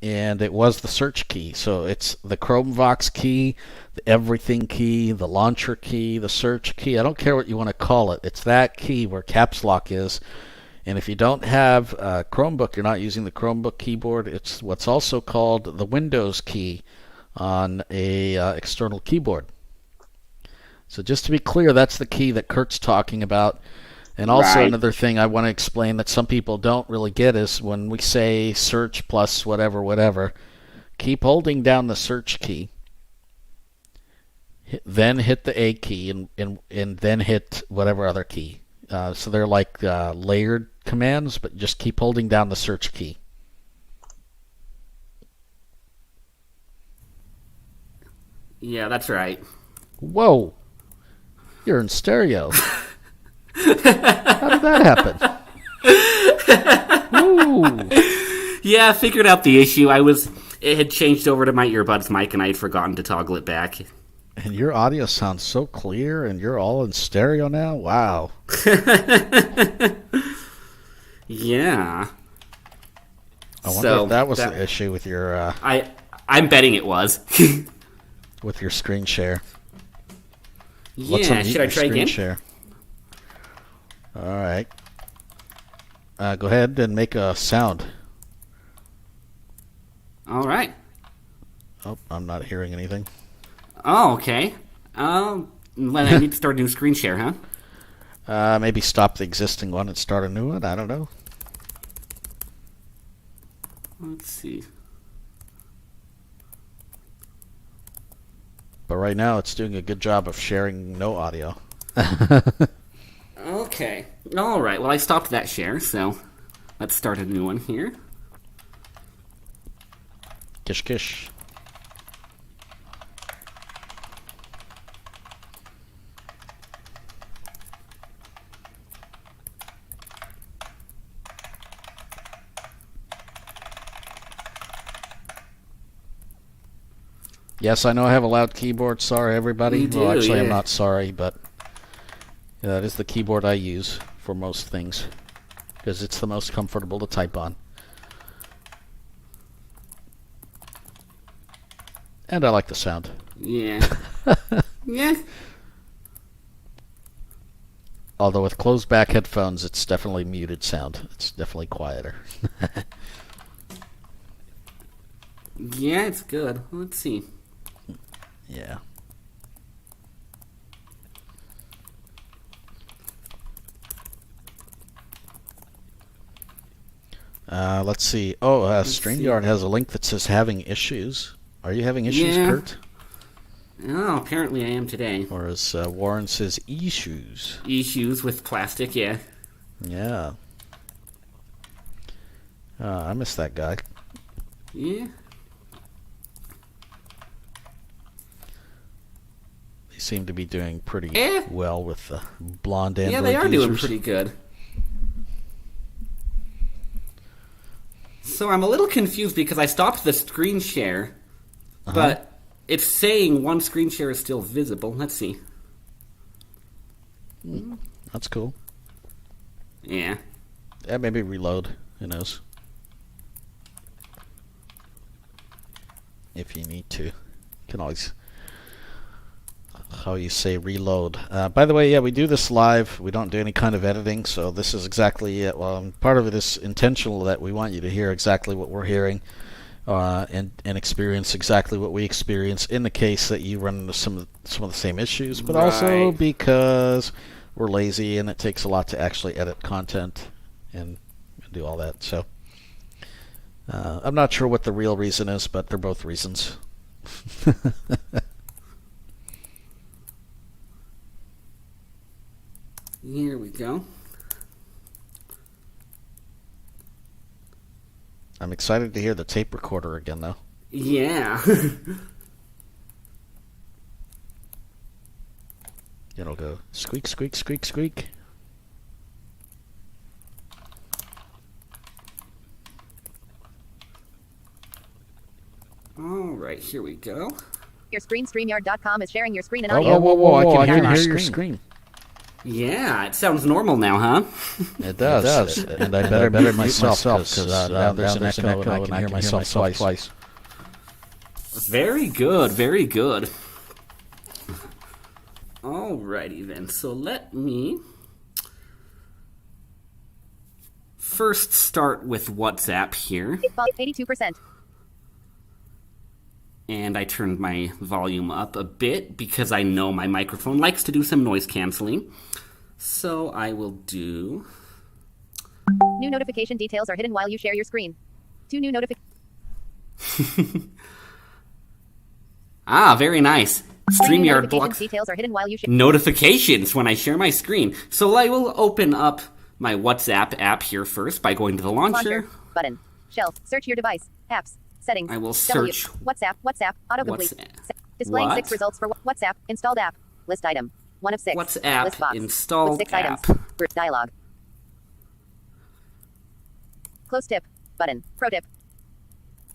and it was the search key. So it's the ChromeVox key, the everything key, the launcher key, the search key. I don't care what you want to call it. It's that key where caps lock is. And if you don't have a Chromebook, you're not using the Chromebook keyboard. It's what's also called the Windows key on a external keyboard. So just to be clear, that's the key that Kirt's talking about. And also Right. another thing I want to explain that some people don't really get is when we say search plus whatever, whatever, keep holding down the search key. then hit the A key, and then hit whatever other key. So they're like layered commands, but just keep holding down the search key. Yeah, that's right. Whoa! You're in stereo. How did that happen? Ooh. Yeah, I figured out the issue. It had changed over to my earbuds mic, and I had forgotten to toggle it back. And your audio sounds so clear, and you're all in stereo now? Wow. Yeah. I wonder if that was the issue with your I'm betting it was. with your screen share. Yeah, should I try again? Share. All right. Go ahead and make a sound. All right. Oh, I'm not hearing anything. Oh, okay. Well, I need to start a new screen share, huh? Maybe stop the existing one and start a new one. I don't know. Let's see. But right now, it's doing a good job of sharing no audio. Okay. All right. Well, I stopped that share, so let's start a new one here. Kish kish. Yes, I know I have a loud keyboard. Sorry, everybody. You do, well, actually, yeah. I'm not sorry, but that is the keyboard I use for most things because it's the most comfortable to type on. And I like the sound. Yeah. Yeah. Although with closed back headphones, it's definitely muted sound. It's definitely quieter. Yeah, it's good. Let's see. Yeah. Let's see. Oh, StreamYard has a link that says having issues. Are you having issues, Yeah. Kirt? Oh, apparently I am today. Or as Warren says, issues. Issues with plastic, yeah. Yeah. I miss that guy. Yeah. They seem to be doing pretty Eh. well with the blonde Android Yeah, they are users. doing pretty good. So I'm a little confused because I stopped the screen share, but it's saying one screen share is still visible. Let's see. That's cool. Yeah. Yeah, maybe reload. Who knows? If you need to. You can always, how you say, reload. By the way, yeah, we do this live. We don't do any kind of editing, so this is exactly it. Well, part of it is intentional that we want you to hear exactly what we're hearing and experience exactly what we experience in the case that you run into some of the same issues, but also Right. because we're lazy and it takes a lot to actually edit content and do all that. So I'm not sure what the real reason is, but they're both reasons. Here we go. I'm excited to hear the tape recorder again, though. Yeah. It'll go squeak, squeak, squeak, squeak. All right, here we go. Your screen, StreamYard.com is sharing your screen and Whoa, audio. whoa, whoa, whoa! I can hear hear your your screen. Yeah, it sounds normal now, huh? It does. And I better mute myself because now there's an echo and I can hear myself twice. Very good, very good. Alrighty then, so let me first start with WhatsApp here. 82%. And I turned my volume up a bit because I know my microphone likes to do some noise canceling. So I will do... New notification details are hidden while you share your screen. 2 new notifications. Ah, very nice. Screen StreamYard notifications blocks details are hidden while you share. notifications when I share my screen. So I will open up my WhatsApp app here first by going to the launcher. Button. Shelf. Search your device. Apps. Settings. I will W. search WhatsApp. Autocomplete. WhatsApp. Displaying What? 6 results for WhatsApp. Installed app. List item. 1 of 6. WhatsApp List box. installed With 6 app. items. Group dialog. Close tip. Button. Pro tip.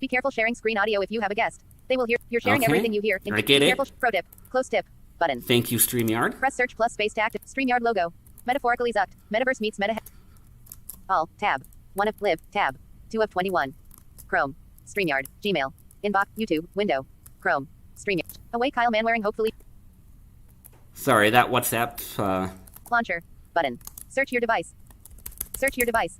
Be careful sharing screen audio if you have a guest. They will hear. You're sharing Okay. everything you hear. I get Be it. careful. Pro tip. Close tip. Button. Thank you, StreamYard. Press search plus space to active. StreamYard logo. Metaphorically zucked. Metaverse meets meta. All. Tab. 1 of live. Tab. 2 of 21. Chrome. StreamYard. Gmail. Inbox. YouTube. Window. Chrome. StreamYard. Away Kyle Manwaring hopefully. Sorry, that WhatsApp. Launcher. Button. Search your device. Search your device.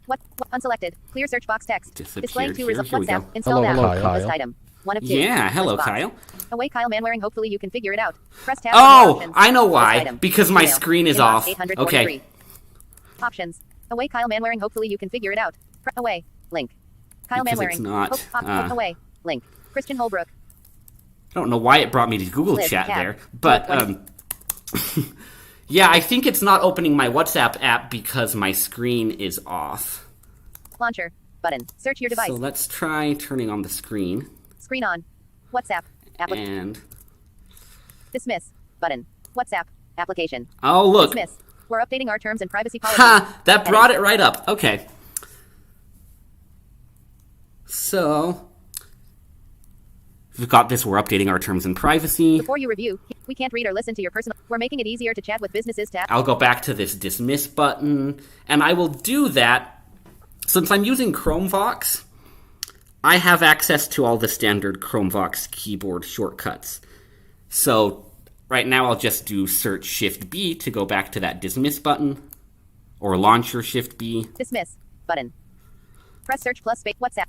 What? Unselected. Clear search box text. Displaying Disappeared 2 here. results. Here we WhatsApp. go. Installed Hello, app. Kyle. List item. 1 of 2. Yeah, hello, List box. Kyle. Away Kyle Manwaring hopefully you can figure it out. Press tab. for more Oh, options. I know List why. item. Because my Email. screen is Inbox off. 843. Okay. Options. Away Kyle Manwaring hopefully you can figure it out. Away. Link. Kyle Because Manwaring. it's not, Away. Link. Christian Holbrook. I don't know why it brought me to Google List Chat tab. there, but yeah, I think it's not opening my WhatsApp app because my screen is off. Launcher. Button. Search your device. So let's try turning on the screen Screen on. WhatsApp. and Dismiss. Button. WhatsApp. Application. oh look, Dismiss. We're updating our terms and privacy policy. ha! That brought it right up. Okay, so we've got this. We're updating our terms and privacy. Before you review, we can't read or listen to your personal. We're making it easier to chat with businesses. Tab. I'll go back to this dismiss button, and I will do that since I'm using ChromeVox. I have access to all the standard ChromeVox keyboard shortcuts. So right now I'll just do search Shift B to go back to that dismiss button, or launcher Shift B. Dismiss. Button. Press search plus space. WhatsApp.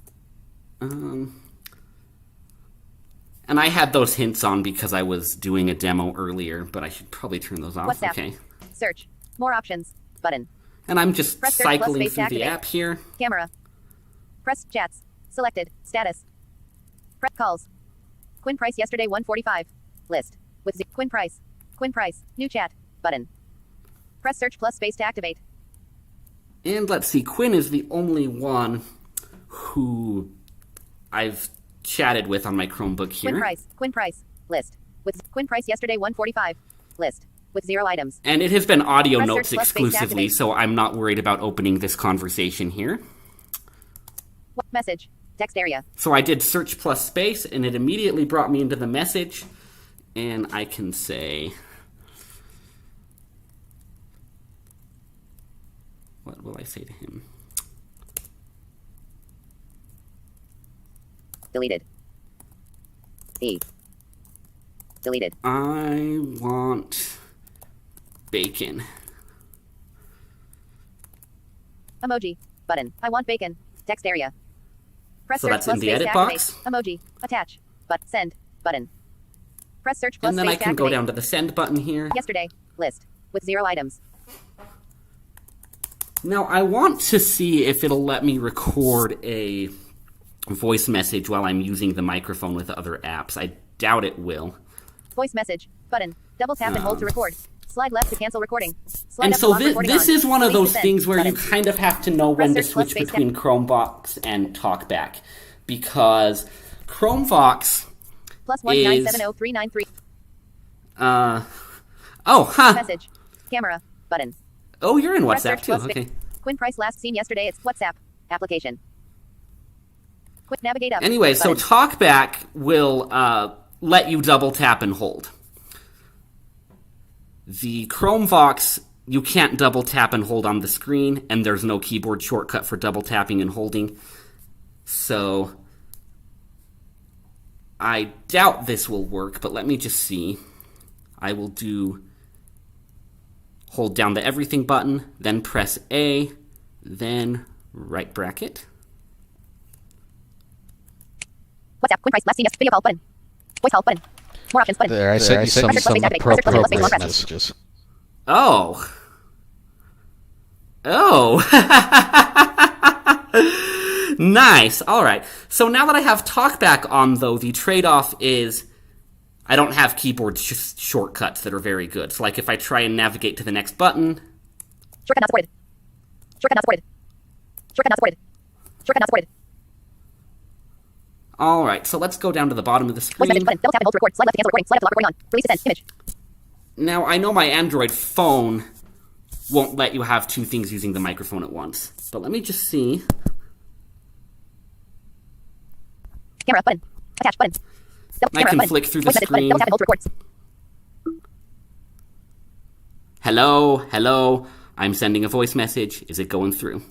And I had those hints on because I was doing a demo earlier, but I should probably turn those off. WhatsApp. Okay. Search. More options. Button. And I'm just Press search plus cycling space to through the activate. app here. Camera. Press chats. Selected. Status. Press calls. Quinn Price yesterday 145. List. With Quinn Price. Quinn Price. New chat. Button. Press search plus space to activate. And let's see, Quinn is the only one who I've chatted with on my Chromebook here. Quinn Price. Quinn Price. List. With Quinn Price yesterday 145. List. With 0 items. And it has been audio Press notes search plus space to exclusively, activate. so I'm not worried about opening this conversation here. Message. Text area. So I did search plus space, and it immediately brought me into the message, and I can say, what will I say to him? Deleted. E. Deleted. I want bacon. Emoji. Button. I want bacon. Text area. Press So search that's plus in the space edit to activate. box? Emoji. Attach. But send. Button. Press search plus And then space I to can go activate. down to the send button here. Yesterday. List. With 0 items. Now, I want to see if it'll let me record a voice message while I'm using the microphone with other apps. I doubt it will. Voice message. Button. Double tap and hold to record. Slide left to cancel recording. Slide And up to so lock recording this on. is one of Link to those send. things where you Button. kind of have to know when to Press search plus switch space between Chromebox and TalkBack. Because Chromebox Plus is... 1970393. Oh, huh. Message. Camera. Button. Oh, you're in Press WhatsApp search too. plus Okay. space. Quinn Price last seen yesterday. It's WhatsApp. Application. Quick navigate up. Anyway, so Button. TalkBack will let you double tap and hold. The Chromebox, you can't double tap and hold on the screen, and there's no keyboard shortcut for double tapping and holding. So I doubt this will work, but let me just see. I will do hold down the everything button, then press A, then right bracket. WhatsApp. Quinn Price last seen yesterday. Video call. Button. Voice call. Button. More options. Button. There, I sent you some Press search plus space to activate. Press search plus space appropriate to activate. messages. Oh. Oh. Nice. All right. So now that I have TalkBack on, though, the trade-off is I don't have keyboard shortcuts that are very good. So like if I try and navigate to the next button... Shortcut not supported. Shortcut not supported. Shortcut not supported. Shortcut not supported. Alright, so let's go down to the bottom of the screen. Voice message button. Double tap and hold to record. Slide left to cancel recording. Slide up to lock recording on. Release to send. Image. Now, I know my Android phone won't let you have two things using the microphone at once. But let me just see. Camera button. Attach button. I can flick through the screen. Double tap and hold to record. Hello, hello. I'm sending a voice message. Is it going through?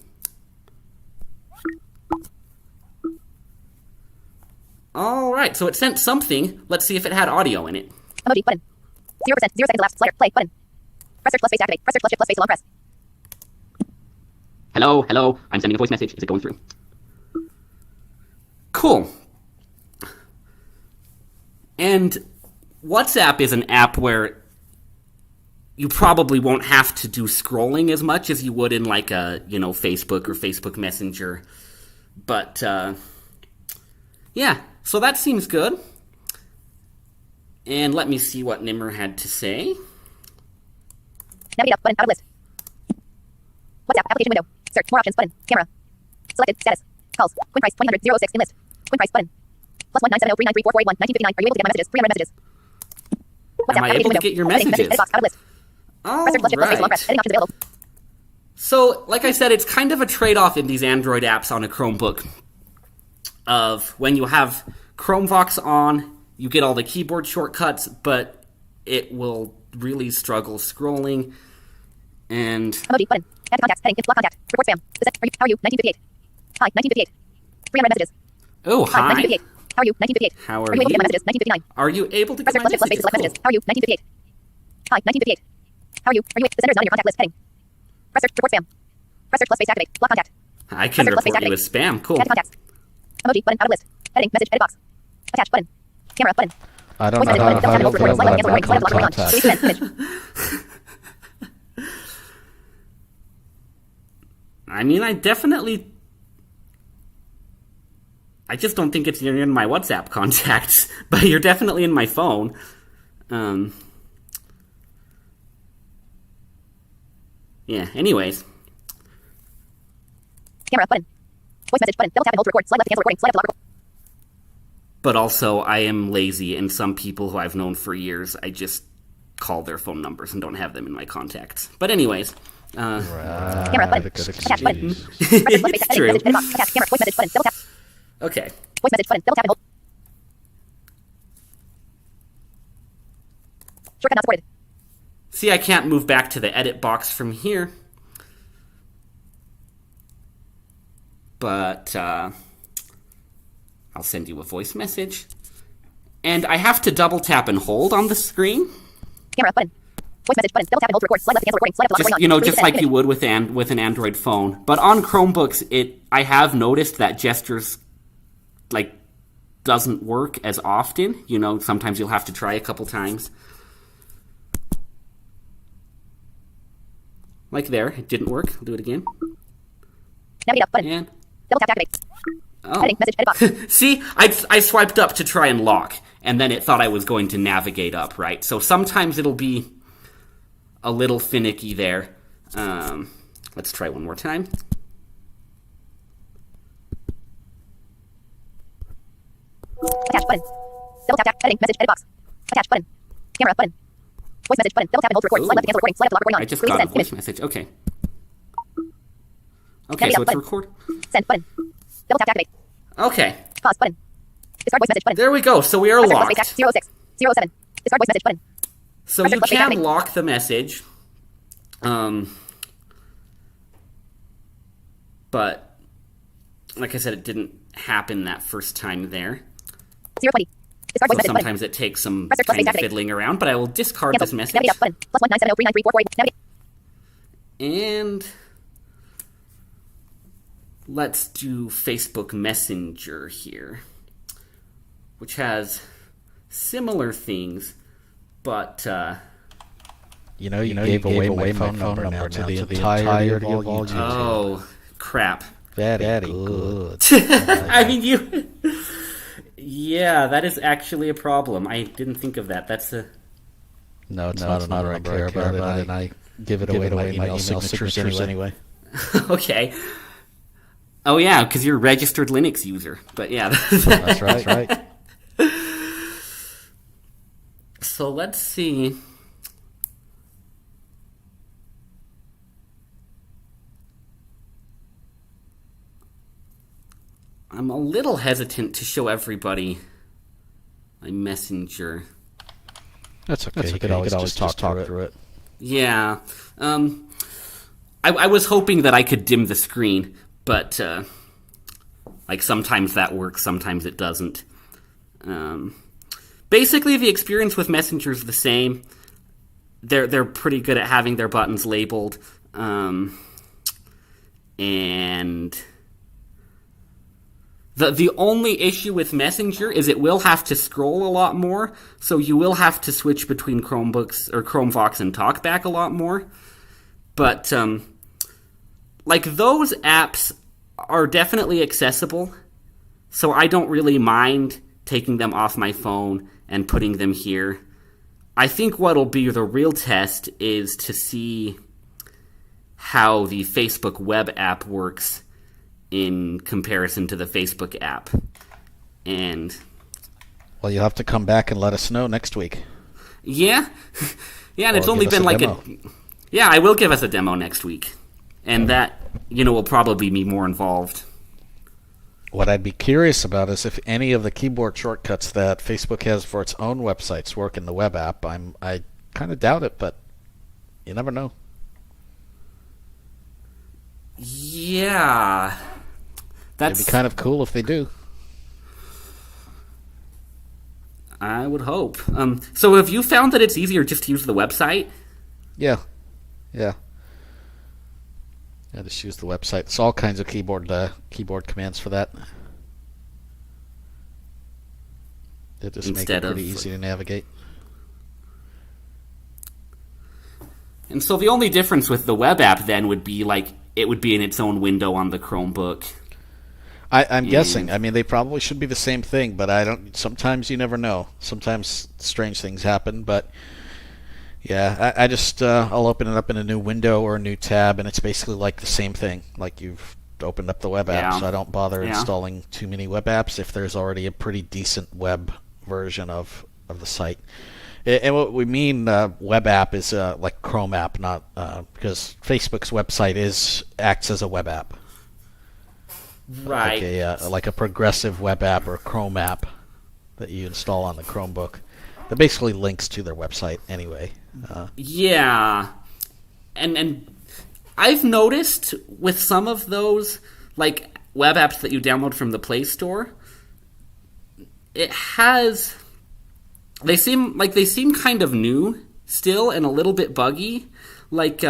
Alright, so it sent something. Let's see if it had audio in it. Emoji button. 0%. 0 seconds elapsed. Slider. Play button. Press search plus space to activate. Press search plus shift plus space to long press. Hello, hello. I'm sending a voice message. Is it going through? Cool. And WhatsApp is an app where you probably won't have to do scrolling as much as you would in like a, Facebook or Facebook Messenger. But, yeah, so that seems good. And let me see what Nimer had to say. Navigate up button. Out of list. WhatsApp application window. Search. More options button. Camera. Selected. Status. Calls. Quinn price 2000 06 in list. Quinn price button. Plus 19703934481 1959. Are you able to get my messages? 300 messages. WhatsApp Am I able to get your messages? Edit box. Out of list. Press search plus shift plus space to long press. Editing options available. So, like I said, it's kind of a trade-off in these Android apps on a Chromebook of when you have ChromeVox on, you get all the keyboard shortcuts, but it will really struggle scrolling. And Emoji button. Add contacts. Heading. Block contact. Report spam. How are you? 1958. Hi. 1958. 300 messages. oh, hi. 1958. How are you? 1958. How Are you able to get my messages? 1959. Are you able to Press get search my plus shift plus space to messages? select messages. How are you? 1958. Hi. 1958. How are you? The sender is not on your contact list. Heading. Press search. Report spam. Press search plus space to activate. Block contact. I can Press search plus report space you as spam. Cool. Add contacts. Emoji button. Out of list. Heading. Message. Edit box. Attach button. Camera button. I don't Voice know message button. how Double tap and hold to record. to feel Slide left to about cancel recording. Slide up to lock recording on. contact. Release to send. Image. I mean, I just don't think you're in my WhatsApp contacts, but you're definitely in my phone. Yeah, anyways. Camera button. Voice message button. Double tap and hold to record. Slide left to cancel recording. Slide up to lock recording. But also, I am lazy, and some people who I've known for years, I just call their phone numbers and don't have them in my contacts. But anyways. Camera button. Good Attach button. excuse. It's true. Message. Edit box. Attach. Camera. Voice message button. Double tap. Okay. Voice message button. Double tap and hold. Shortcut not supported. See, I can't move back to the edit box from here. But, I'll send you a voice message. And I have to double tap and hold on the screen. Camera button. Voice message button. Double tap and hold to record. Slide left to cancel recording. Slide up to lock Just, recording on. Release just to like send. you would with an Android phone. But on Chromebooks, I have noticed that gestures, doesn't work as often. Sometimes you'll have to try a couple times. Like there, it didn't work. I'll do it again. Navigate up button. And Double tap to activate. oh. Heading. Message. Edit box. See, I swiped up to try and lock, and then it thought I was going to navigate up, right? So sometimes it'll be a little finicky there. Let's try one more time. Attach button. Double tap. Heading. Message. Edit box. Attach button. Camera button. Voice message button. Double tap and hold to record. Slide left to cancel recording. Slide up to lock recording on. I just Release got a to send. voice Image. message. Okay. Navigate So up it's button. record. Send button. Double tap to activate. Okay. Pause button. Discard voice message button. There we go. So we are Press search plus locked. space to activate. 06. 07. Discard voice message button. So Press you search plus space to can activate. lock the message. But like I said, it didn't happen that first time there. 020. Discard voice So message button. sometimes it takes some Press search plus kind space of to activate. fiddling around, but I will discard this Cancel. message. Navigate up button. Plus 197039344. Navigate. And let's do Facebook Messenger here, which has similar things, but You gave away my phone number now to the entirety of all YouTube. oh crap! Very good. I mean, Yeah, that is actually a problem. I didn't think of that. That's a... No, it's not a number I care about, and I give it away to my email signatures anyway. Okay. Oh, yeah, because you're a registered Linux user. But yeah. That's right. So let's see. I'm a little hesitant to show everybody my Messenger. That's okay. You could always just talk through it. Yeah. I was hoping that I could dim the screen, but like sometimes that works, sometimes it doesn't. Basically, the experience with Messenger is the same. They're pretty good at having their buttons labeled, and the only issue with Messenger is it will have to scroll a lot more, so you will have to switch between Chromebooks or Chromevox and TalkBack a lot more. But like those apps are definitely accessible, so I don't really mind taking them off my phone and putting them here. I think what'll be the real test is to see how the Facebook web app works in comparison to the Facebook app. And well, you'll have to come back and let us know next week. Yeah. Yeah, and it's only been like yeah, I will give us a demo next week. And that, will probably be more involved. What I'd be curious about is if any of the keyboard shortcuts that Facebook has for its own websites work in the web app. I kind of doubt it, but you never know. Yeah. It'd be kind of cool if they do. I would hope. So have you found that it's easier just to use the website? Yeah. Yeah, just use the website. It's all kinds of keyboard commands for that. They just make it pretty easy to navigate. And so the only difference with the web app then would be like it would be in its own window on the Chromebook. I'm guessing. I mean, they probably should be the same thing, but I don't. Sometimes you never know. Sometimes strange things happen, but. Yeah, I just I'll open it up in a new window or a new tab, and it's basically like the same thing. Like you've opened up the web app, so I don't bother installing too many web apps if there's already a pretty decent web version of the site. And what we mean web app is like Chrome app, not because Facebook's website acts as a web app, right? Like a progressive web app or a Chrome app that you install on the Chromebook. That basically links to their website anyway. Yeah, and I've noticed with some of those like web apps that you download from the Play Store, they seem kind of new still and a little bit buggy. Like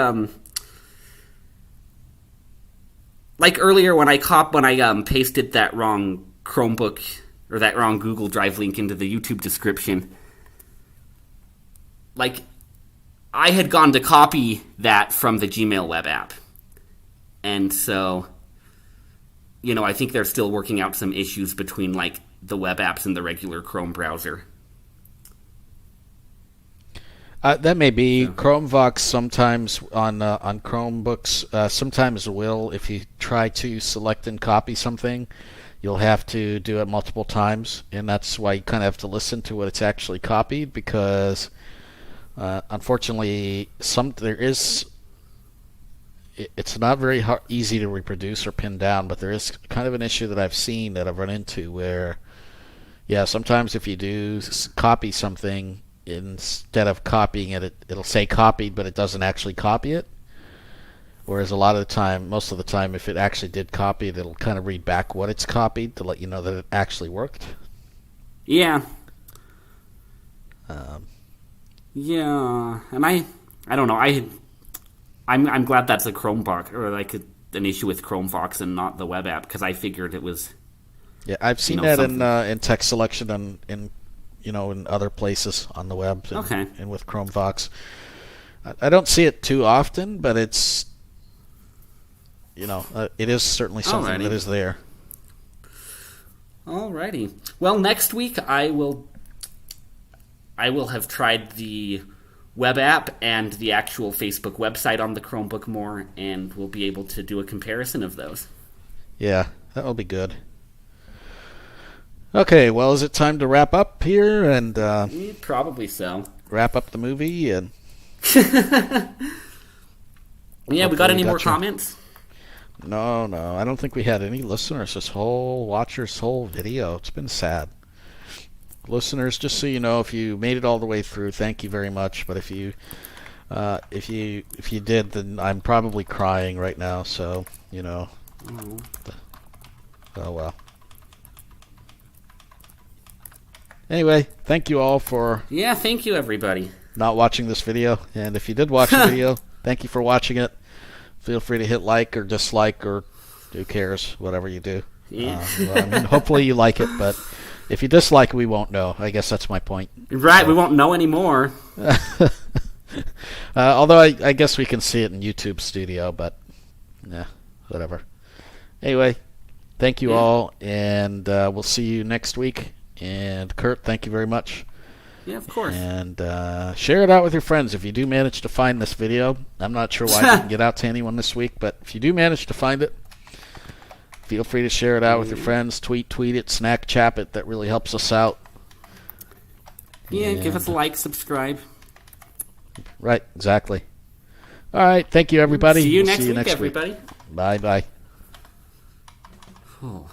earlier when I pasted that wrong Chromebook or that wrong Google Drive link into the YouTube description. Like, I had gone to copy that from the Gmail web app. And so, I think they're still working out some issues between, like, the web apps and the regular Chrome browser. That may be. Yeah. Chromevox sometimes on Chromebooks sometimes will, if you try to select and copy something, you'll have to do it multiple times. And that's why you kind of have to listen to what it's actually copied, because... unfortunately, it's not very easy to reproduce or pin down, but there is kind of an issue that I've run into where, sometimes if you do copy something, instead of copying it, it'll say copied, but it doesn't actually copy it. Whereas most of the time, if it actually did copy it, it'll kind of read back what it's copied to let you know that it actually worked. Yeah. Yeah, and I don't know. I'm glad that's a Chromebox or like an issue with Chromevox and not the web app, because I figured it was. Yeah, I've seen that in text selection and in other places on the web. And with Chromevox, I don't see it too often, but it's it is certainly something that is there. Alrighty. Well, next week I will have tried the web app and the actual Facebook website on the Chromebook more, and we'll be able to do a comparison of those. Yeah, that'll be good. Okay, well, is it time to wrap up here and Probably so. wrap up the movie? And Yeah, we got any more comments? No, I don't think we had any listeners this whole video. It's been sad. Listeners, just so you know, if you made it all the way through, thank you very much. But if you did, then I'm probably crying right now. So oh well. Anyway, thank you all for thank you everybody not watching this video. And if you did watch the video, thank you for watching it. Feel free to hit like or dislike or who cares, whatever you do. Yeah. Hopefully you like it, but if you dislike it, we won't know. I guess that's my point. Right, we won't know anymore. Although I guess we can see it in YouTube Studio, but whatever. Anyway, thank you all, and we'll see you next week. And Kirt, thank you very much. Yeah, of course. And share it out with your friends if you do manage to find this video. I'm not sure why it didn't get out to anyone this week, but if you do manage to find it, feel free to share it out with your friends. Tweet it, Snapchat it. That really helps us out. Yeah, give us a like, subscribe. Right, exactly. All right, thank you, everybody. See you We'll next week, everybody. Bye-bye. Oh.